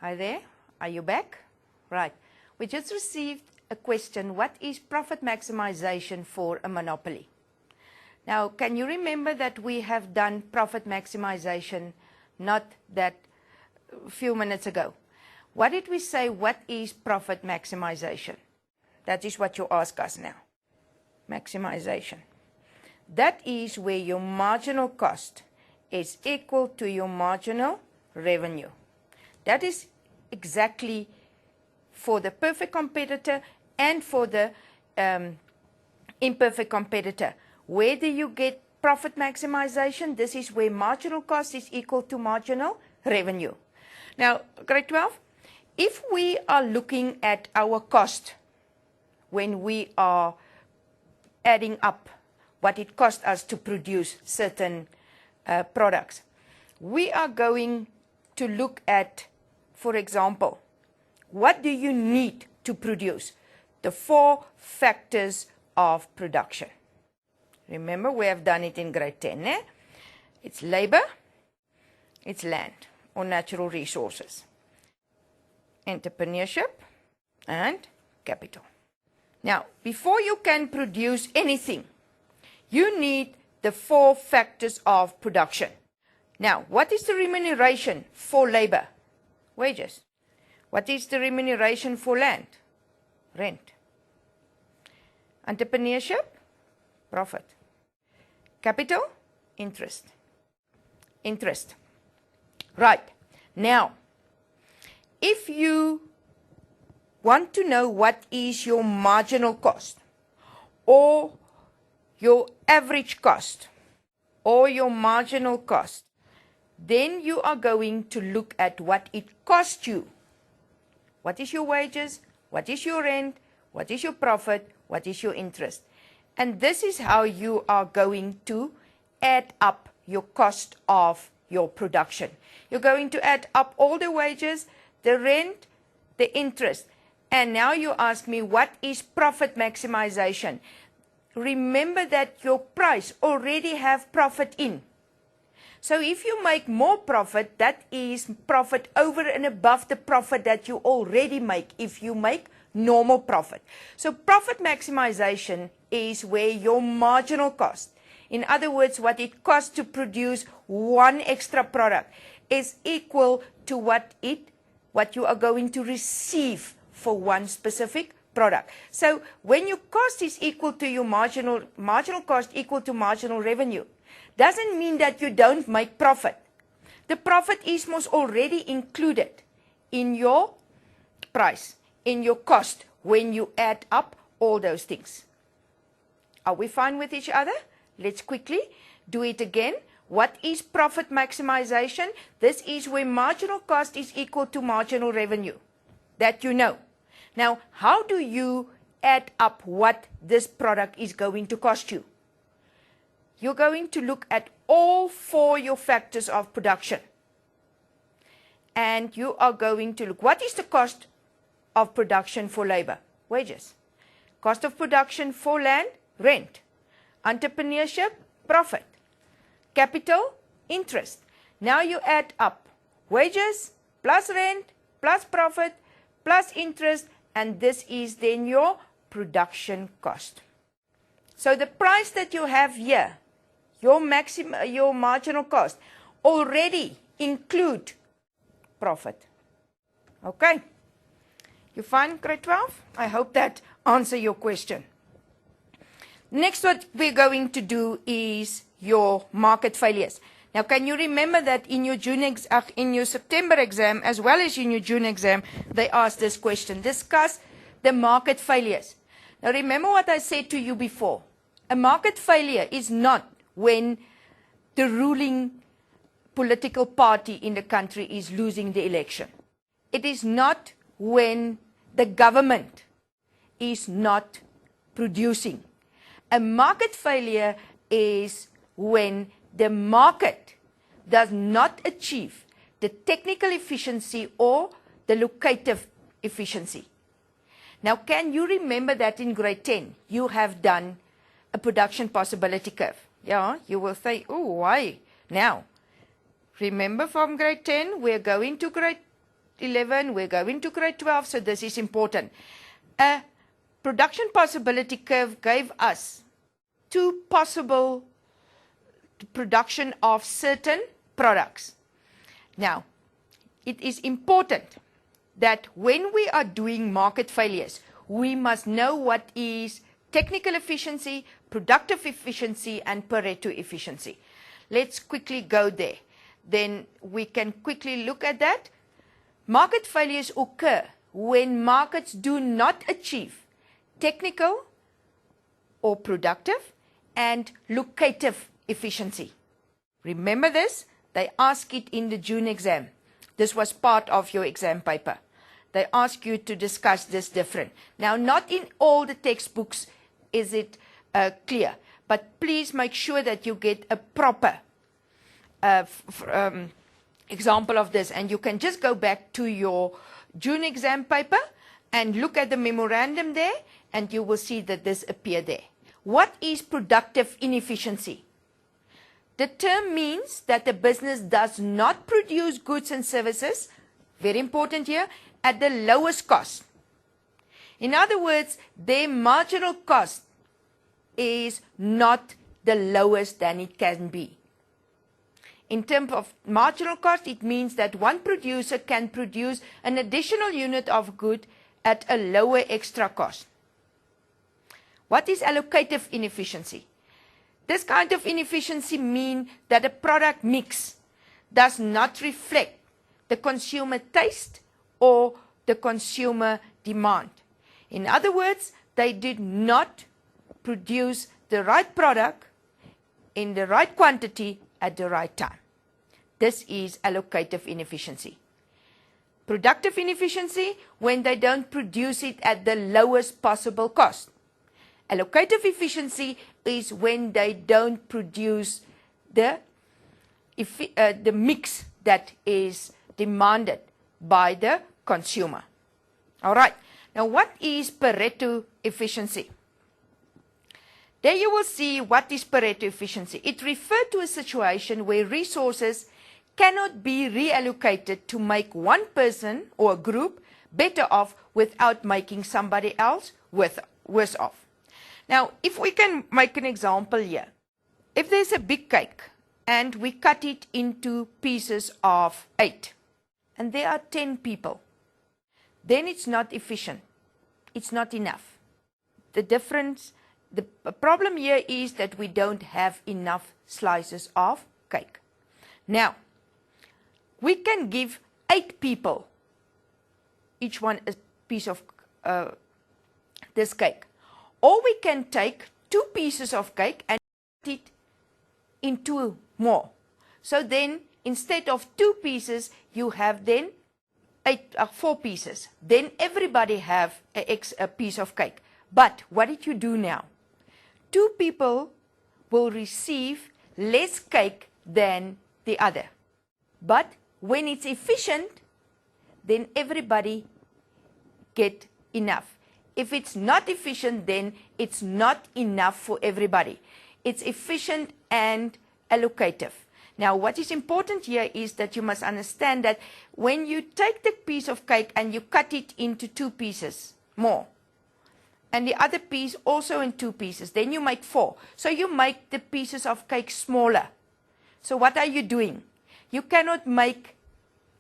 Hi there, are you back? Right, we just received a question, what is profit maximization for a monopoly? Now, can you remember that we have done profit maximization not that few minutes ago? What did we say, what is profit maximization? That is what you ask us now. Maximization. That is where your marginal cost is equal to your marginal revenue. That is exactly for the perfect competitor and for the imperfect competitor. Where do you get profit maximization? This is where marginal cost is equal to marginal revenue. Now, grade 12, if we are looking at our cost when we are adding up what it costs us to produce certain products, we are going to look at, for example, what do you need to produce? The 4 factors of production. Remember, we have done it in grade 10. Eh? It's labor, it's land or natural resources, entrepreneurship, and capital. Now, before you can produce anything, you need the 4 factors of production. Now, what is the remuneration for labor? Wages. What is the remuneration for land? Rent. Entrepreneurship? Profit. Capital? Interest. Interest. Right. Now, if you want to know what is your marginal cost or your average cost or your marginal cost, then you are going to look at what it costs you. What is your wages? What is your rent? What is your profit? What is your interest? And this is how you are going to add up your cost of your production. You're going to add up all the wages, the rent, the interest. And now you ask me, what is profit maximization? Remember that your price already have profit in. So if you make more profit, that is profit over and above the profit that you already make if you make normal profit. So profit maximization is where your marginal cost In other words, what it costs to produce one extra product is equal to what you are going to receive for one specific product. So when your cost is equal to your marginal cost equal to marginal revenue, doesn't mean that you don't make profit. The profit is most already included in your price, in your cost, when you add up all those things. Are we fine with each other? Let's quickly do it again. What is profit maximization? This is where marginal cost is equal to marginal revenue. That you know. Now, how do you add up what this product is going to cost you? You're going to look at all four your factors of production. And you are going to look, what is the cost of production for labor? Wages. Cost of production for land? Rent. Entrepreneurship? Profit. Capital? Interest. Now you add up wages plus rent plus profit plus interest, and this is then your production cost. So the price that you have here, your marginal cost, already include profit. Okay? You find grade 12? I hope that answers your question. Next, what we're going to do is your market failures. Now, can you remember that in your September exam, as well as in your June exam, they asked this question: discuss the market failures. Now, remember what I said to you before. A market failure is not when the ruling political party in the country is losing the election. It is not when the government is not producing. A market failure is when the market does not achieve the technical efficiency or the locative efficiency. Now, can you remember that in grade 10 you have done a production possibility curve? Yeah, you will say, oh, why? Now, remember from grade 10, we're going to grade 11, we're going to grade 12, so this is important. A production possibility curve gave us two possible production of certain products. Now, it is important that when we are doing market failures, we must know what is technical efficiency, productive efficiency, and Pareto efficiency. Let's quickly go there. Then we can quickly look at that. Market failures occur when markets do not achieve technical or productive and locative efficiency. Remember this? They ask it in the June exam. This was part of your exam paper. They ask you to discuss this different. Now, not in all the textbooks is it clear, but please make sure that you get a proper example of this, and you can just go back to your June exam paper and look at the memorandum there, and you will see that this appear there. What is productive inefficiency? The term means that the business does not produce goods and services, very important here, at the lowest cost. In other words, their marginal cost is not the lowest than it can be. In terms of marginal cost, it means that one producer can produce an additional unit of good at a lower extra cost. What is allocative inefficiency? This kind of inefficiency means that a product mix does not reflect the consumer taste or the consumer demand. In other words, they did not produce the right product in the right quantity at the right time. This is allocative inefficiency. Productive inefficiency, when they don't produce it at the lowest possible cost. Allocative efficiency is when they don't produce the mix that is demanded by the consumer. All right. Now, what is Pareto efficiency? There you will see what is Pareto efficiency. It refers to a situation where resources cannot be reallocated to make one person or a group better off without making somebody else worse off. Now, if we can make an example here. if there's a big cake and we cut it into pieces of 8 and there are 10 people, then it's not efficient. It's not enough. The problem here is that we don't have enough slices of cake. Now, we can give 8 people each one a piece of this cake. Or we can take 2 pieces of cake and cut it into more. So then, instead of 2 pieces, you have then 4 pieces. Then everybody have a piece of cake. But what did you do now? 2 people will receive less cake than the other. But when it's efficient, then everybody get enough. If it's not efficient, then it's not enough for everybody. It's efficient and allocative. Now, what is important here is that you must understand that when you take the piece of cake and you cut it into 2 pieces more, and the other piece also in 2 pieces, then you make 4. So you make the pieces of cake smaller. So what are you doing? You cannot make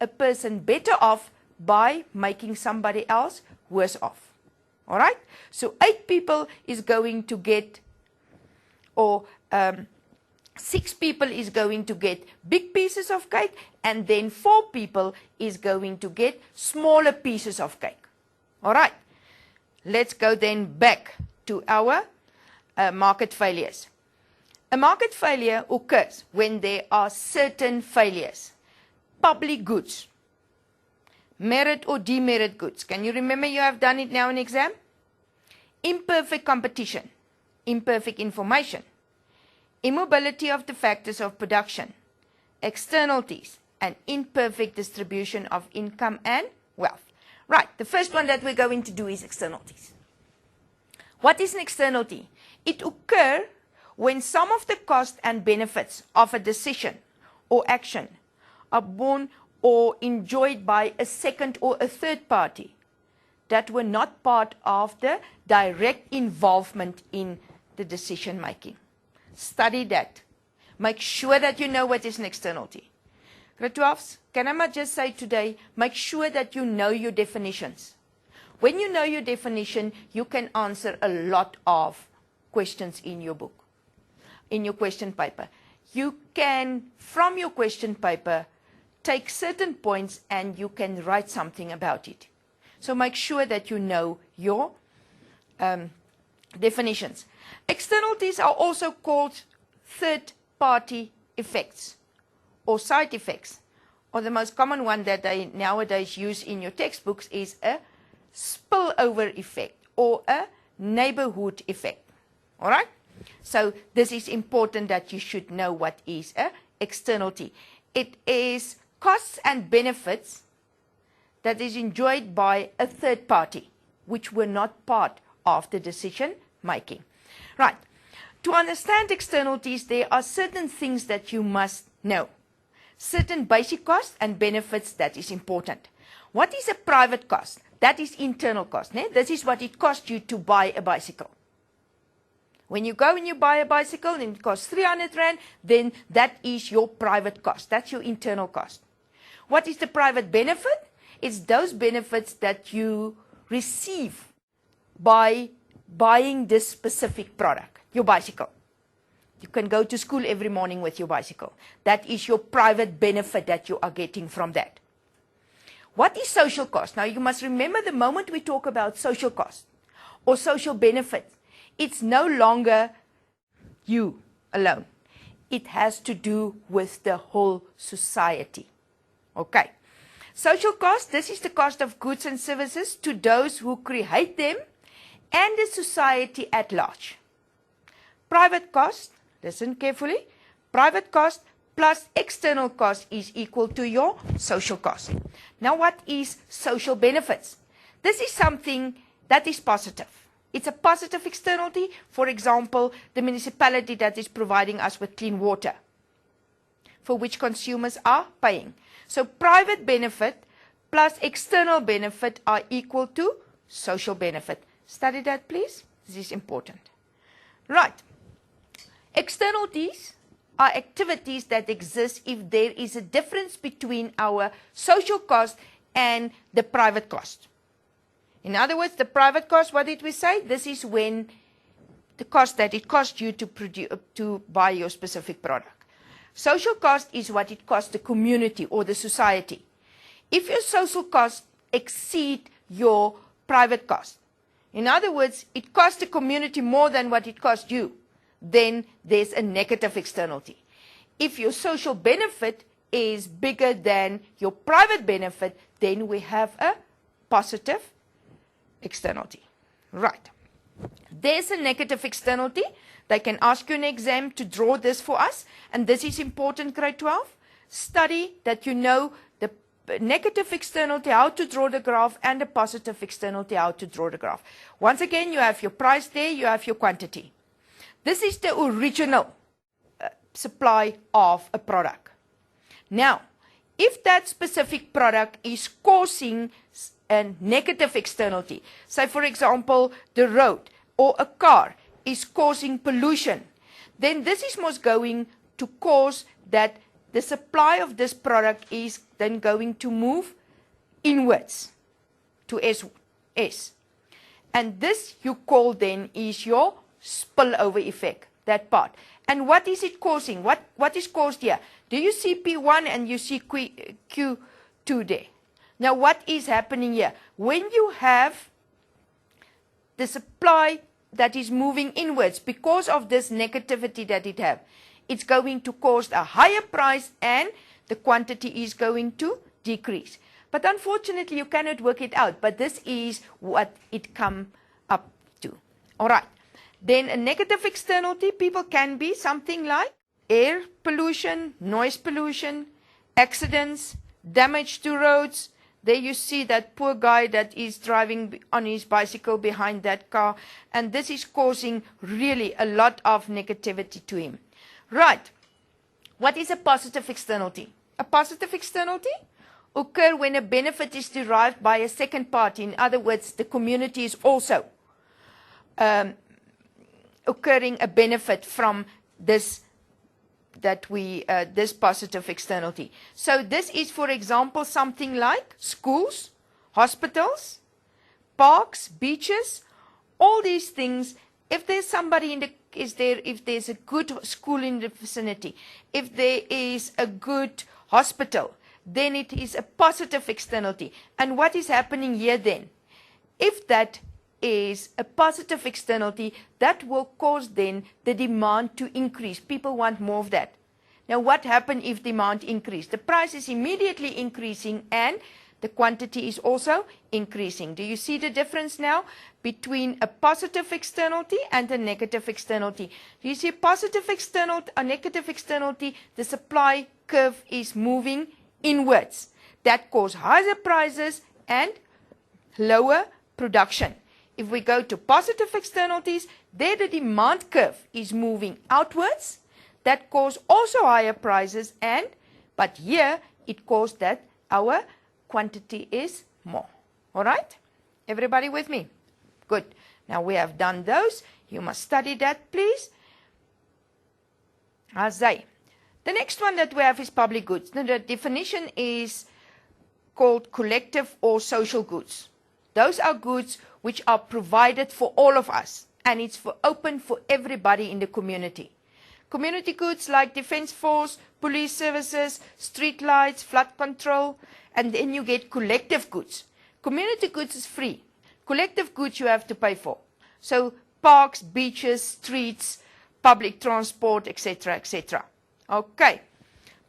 a person better off by making somebody else worse off. All right? So 8 people is going to get, or 6 people is going to get big pieces of cake, and then 4 people is going to get smaller pieces of cake. All right? Let's go then back to our market failures. A market failure occurs when there are certain failures. Public goods, merit or demerit goods. Can you remember you have done it now in exam? Imperfect competition, imperfect information, immobility of the factors of production, externalities, and imperfect distribution of income and wealth. Right, the first one that we're going to do is externalities. What is an externality? It occurs when some of the costs and benefits of a decision or action are borne or enjoyed by a second or a third party that were not part of the direct involvement in the decision making. Study that. Make sure that you know what is an externality. Grade 12s, can I just say today, make sure that you know your definitions. When you know your definition, you can answer a lot of questions in your book, in your question paper. You can, from your question paper, take certain points and you can write something about it. So make sure that you know your definitions. Externalities are also called third-party effects or side effects. Or the most common one that they nowadays use in your textbooks is a spillover effect or a neighborhood effect. All right? So this is important that you should know what is an externality. It is costs and benefits that is enjoyed by a third party, which were not part of the decision making. Right. To understand externalities, there are certain things that you must know. Certain basic costs and benefits that is important. What is a private cost? That is internal cost. This is what it costs you to buy a bicycle. When you go and you buy a bicycle and it costs 300 Rand, then that is your private cost. That's your internal cost. What is the private benefit? It's those benefits that you receive by buying this specific product, your bicycle. You can go to school every morning with your bicycle. That is your private benefit that you are getting from that. What is social cost? Now you must remember the moment we talk about social cost or social benefit, it's no longer you alone. It has to do with the whole society. Okay. Social cost, this is the cost of goods and services to those who create them and the society at large. Private cost, listen carefully, private cost plus external cost is equal to your social cost. Now what is social benefits? This is something that is positive. It's a positive externality. For example, the municipality that is providing us with clean water, for which consumers are paying. So private benefit plus external benefit are equal to social benefit. Study that, please. This is important. Right. Externalities are activities that exist if there is a difference between our social cost and the private cost. In other words, the private cost, what did we say? This is when the cost that it costs you to buy your specific product. Social cost is what it costs the community or the society. If your social costs exceed your private cost, in other words, it costs the community more than what it costs you, then there's a negative externality. If your social benefit is bigger than your private benefit, then we have a positive externality. Right. There's a negative externality. They can ask you in exam to draw this for us, and this is important, grade 12. Study that you know the negative externality, how to draw the graph, and the positive externality, how to draw the graph. Once again, you have your price there, you have your quantity. This is the original supply of a product. Now, if that specific product is causing a negative externality, say for example, the road or a car is causing pollution, then this is most going to cause that the supply of this product is then going to move inwards to S. And this you call then is your spillover effect, that part. And what is it causing? What is caused here? Do you see P1 and you see Q2 there? Now what is happening here? When you have the supply that is moving inwards because of this negativity that it have, it's going to cause a higher price and the quantity is going to decrease. But unfortunately you cannot work it out, but this is what it come up to. All right. Then a negative externality, people can be something like air pollution, noise pollution, accidents, damage to roads. There you see that poor guy that is driving on his bicycle behind that car, and this is causing really a lot of negativity to him. Right. What is a positive externality? A positive externality occurs when a benefit is derived by a second party. In other words, the community is also occurring a benefit from this this positive externality. So this is, for example, something like schools, hospitals, parks, beaches, all these things. If there's somebody if there's a good school in the vicinity, if there is a good hospital, then it is a positive externality. And what is happening here then? If that is a positive externality, that will cause then the demand to increase. People want more of that. Now what happens if demand increases? The price is immediately increasing and the quantity is also increasing. Do you see the difference now between a positive externality and a negative externality? Do you see a positive externality, a negative externality? The supply curve is moving inwards. That causes higher prices and lower production. If we go to positive externalities, there the demand curve is moving outwards. That causes also higher prices, but here it causes that our quantity is more. All right? Everybody with me? Good. Now we have done those. You must study that, please. Azai. The next one that we have is public goods. Now, the definition is called collective or social goods. Those are goods which are provided for all of us, and it's open for everybody in the community. Community goods like defense force, police services, street lights, flood control, and then you get collective goods. Community goods is free. Collective goods you have to pay for. So parks, beaches, streets, public transport, etc., etc. Okay.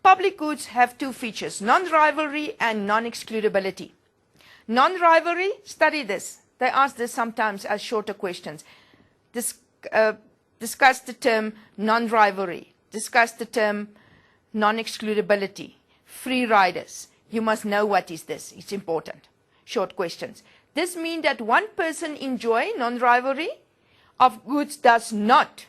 Public goods have two features, non-rivalry and non-excludability. Non-rivalry, study this. They ask this sometimes as shorter questions. Discuss the term non-rivalry. Discuss the term non-excludability. Free riders. You must know what is this. It's important. Short questions. This means that one person enjoy non-rivalry of goods does not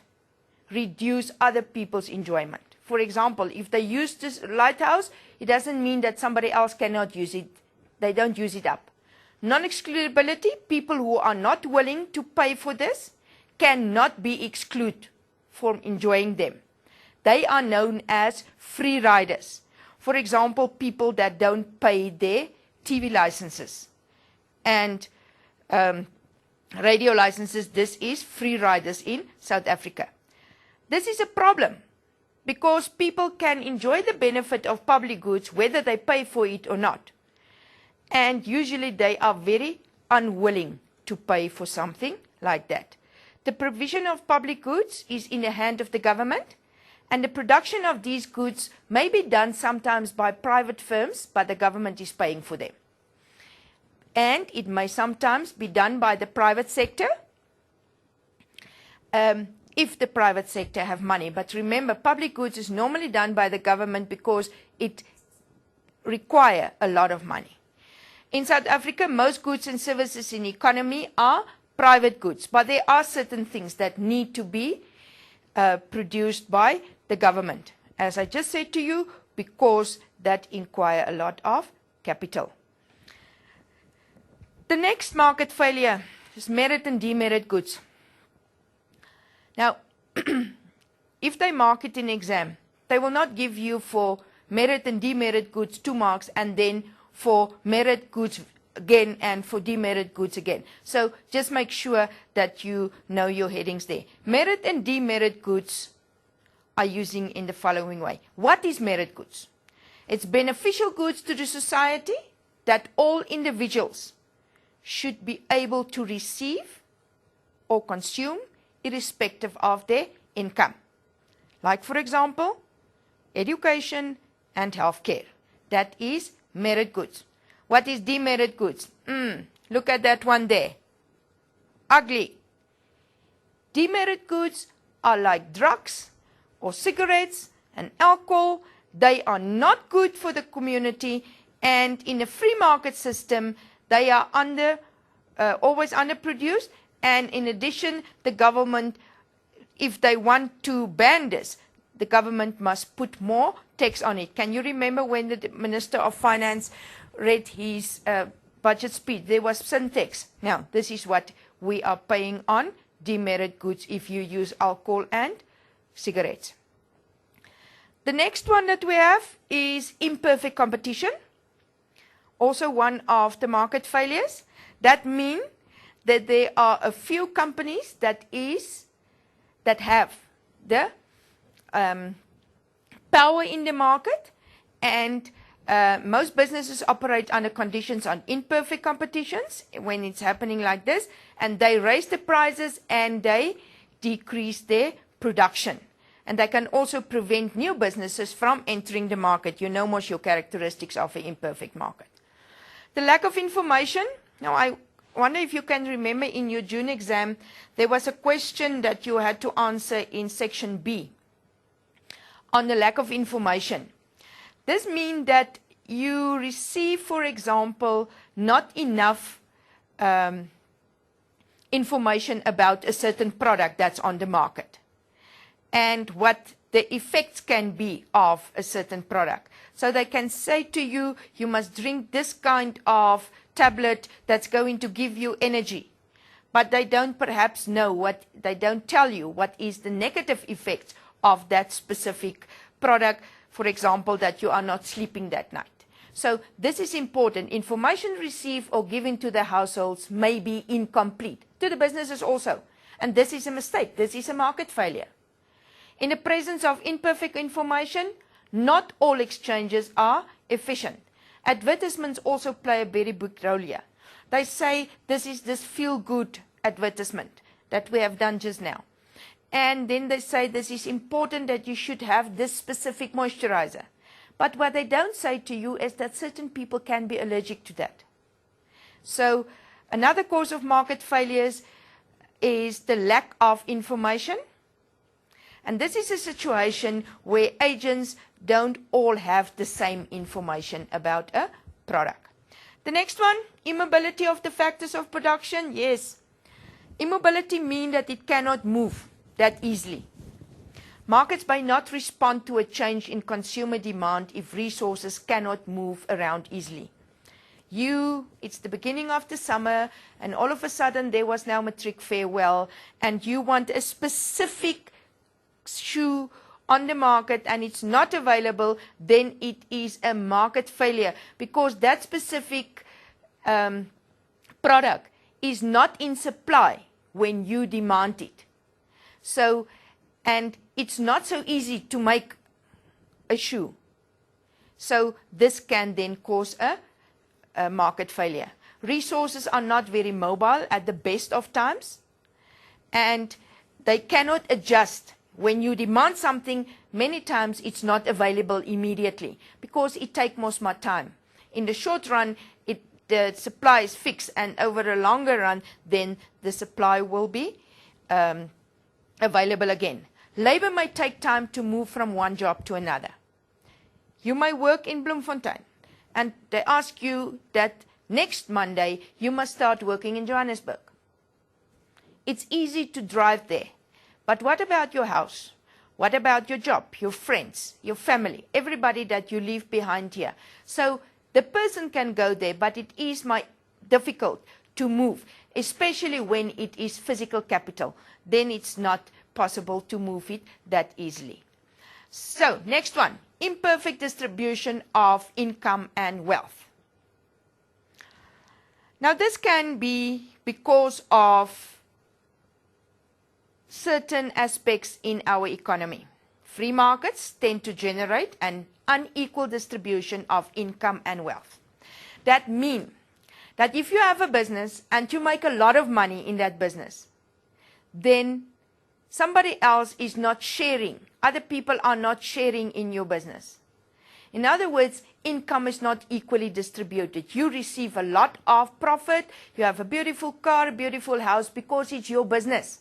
reduce other people's enjoyment. For example, if they use this lighthouse, it doesn't mean that somebody else cannot use it. They don't use it up. Non-excludability, people who are not willing to pay for this cannot be excluded from enjoying them. They are known as free riders. For example, people that don't pay their TV licenses and radio licenses. This is free riders in South Africa. This is a problem because people can enjoy the benefit of public goods whether they pay for it or not. And usually they are very unwilling to pay for something like that. The provision of public goods is in the hand of the government, and the production of these goods may be done sometimes by private firms, but the government is paying for them. And it may sometimes be done by the private sector, if the private sector have money. But remember, public goods is normally done by the government because it requires a lot of money. In South Africa, most goods and services in the economy are private goods, but there are certain things that need to be produced by the government, as I just said to you, because that require a lot of capital. The next market failure is merit and demerit goods. Now, if they mark it in exam, they will not give you for merit and demerit goods 2 marks and then for merit goods again and for demerit goods again. So just make sure that you know your headings there. Merit and demerit goods are using in the following way. What is merit goods? It's beneficial goods to the society that all individuals should be able to receive or consume irrespective of their income. Like, for example, education and healthcare. That is merit goods. What is demerit goods? Look at that one there. Ugly. Demerit goods are like drugs or cigarettes and alcohol. They are not good for the community, and in a free market system, they are always underproduced. And in addition, the government, if they want to ban this, the government must put more tax on it. Can you remember when the Minister of Finance read his budget speech? There was some tax. Now, this is what we are paying on demerit goods if you use alcohol and cigarettes. The next one that we have is imperfect competition. Also one of the market failures. That means that there are a few companies that have the power in the market, and most businesses operate under conditions on imperfect competitions when it's happening like this, and they raise the prices and they decrease their production. And they can also prevent new businesses from entering the market. You know most your characteristics of an imperfect market. The lack of information. Now, I wonder if you can remember in your June exam, there was a question that you had to answer in section B on the lack of information. This means that you receive, for example, not enough information about a certain product that's on the market and what the effects can be of a certain product. So they can say to you, you must drink this kind of tablet that's going to give you energy. But they don't perhaps know they don't tell you what is the negative effects of that specific product. For example, that you are not sleeping that night. So this is important. Information received or given to the households may be incomplete. To the businesses also. And this is a mistake. This is a market failure. In the presence of imperfect information, not all exchanges are efficient. Advertisements also play a very big role here. They say this is this feel-good advertisement that we have done just now. And then they say this is important that you should have this specific moisturizer. But what they don't say to you is that certain people can be allergic to that. So another cause of market failures is the lack of information. And this is a situation where agents don't all have the same information about a product. The next one, immobility of the factors of production. Yes, immobility means that it cannot move that easily. Markets may not respond to a change in consumer demand if resources cannot move around easily. It's the beginning of the summer, and all of a sudden there was now matric farewell, and you want a specific shoe on the market and it's not available, then it is a market failure, because that specific product is not in supply when you demand it. So, and it's not so easy to make a shoe. So this can then cause a market failure. Resources are not very mobile at the best of times, and they cannot adjust. When you demand something, many times it's not available immediately because it takes more time. In the short run, the supply is fixed, and over a longer run, then the supply will be available again. Labor may take time to move from one job to another. You may work in Bloemfontein, and they ask you that next Monday you must start working in Johannesburg. It's easy to drive there. But what about your house? What about your job, your friends, your family, everybody that you leave behind here? So the person can go there, but it is difficult to move, especially when it is physical capital. Then it's not possible to move it that easily. So next one, imperfect distribution of income and wealth. Now this can be because of certain aspects in our economy. Free markets tend to generate an unequal distribution of income and wealth. That means that if you have a business and you make a lot of money in that business, then somebody else is not sharing. Other people are not sharing in your business. In other words, income is not equally distributed. You receive a lot of profit, you have a beautiful car, a beautiful house because it's your business.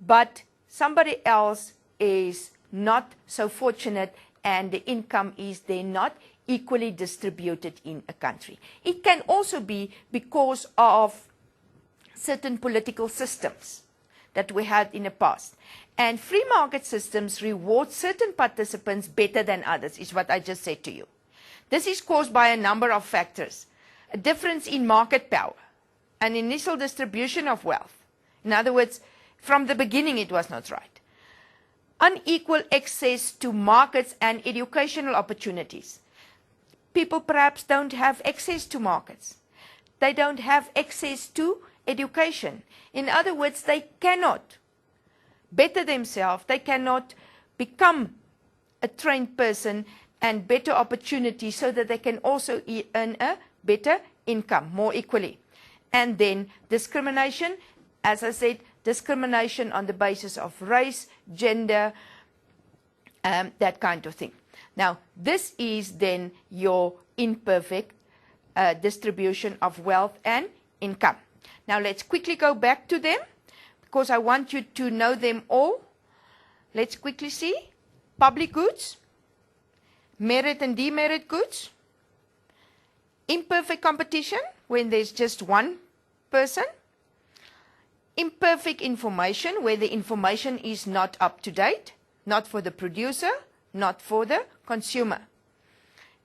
But somebody else is not so fortunate and the income is then not equally distributed in a country. It can also be because of certain political systems that we had in the past. And free market systems reward certain participants better than others, is what I just said to you. This is caused by a number of factors. A difference in market power, an initial distribution of wealth. In other words, from the beginning it was not right. Unequal access to markets and educational opportunities. People perhaps don't have access to markets. They don't have access to education. In other words, they cannot better themselves. They cannot become a trained person and better opportunities so that they can also earn a better income more equally. And then discrimination, as I said, discrimination on the basis of race, gender, that kind of thing. Now, this is then your imperfect distribution of wealth and income. Now, let's quickly go back to them because I want you to know them all. Let's quickly see. Public goods, merit and demerit goods, imperfect competition when there's just one person, imperfect information where the information is not up to date, not for the producer, not for the consumer.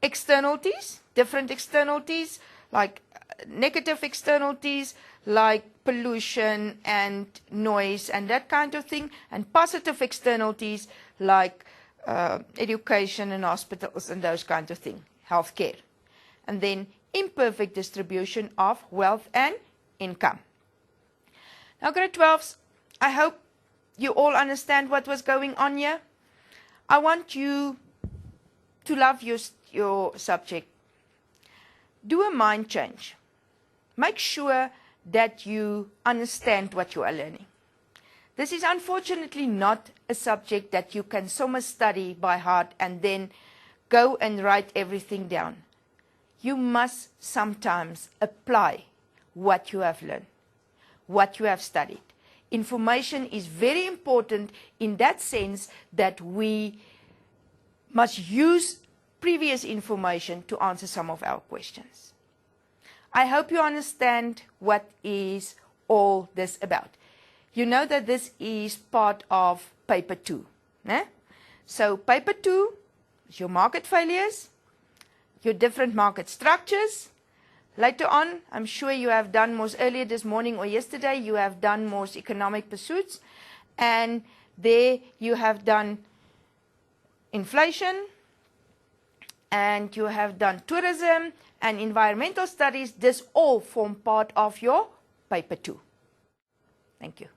Externalities, different externalities like negative externalities like pollution and noise and that kind of thing, and positive externalities like education and hospitals and those kinds of things, healthcare. And then imperfect distribution of wealth and income. Now, grade 12s, I hope you all understand what was going on here. I want you to love your subject. Do a mind change. Make sure that you understand what you are learning. This is unfortunately not a subject that you can so much study by heart and then go and write everything down. You must sometimes apply what you have learned, what you have studied. Information is very important in that sense that we must use previous information to answer some of our questions. I hope you understand what is all this about. You know that this is part of paper 2. So paper 2 is your market failures, your different market structures. Later on, I'm sure you have done most earlier this morning or yesterday, you have done most economic pursuits. And There you have done inflation, and you have done tourism and environmental studies. This all form part of your paper 2. Thank you.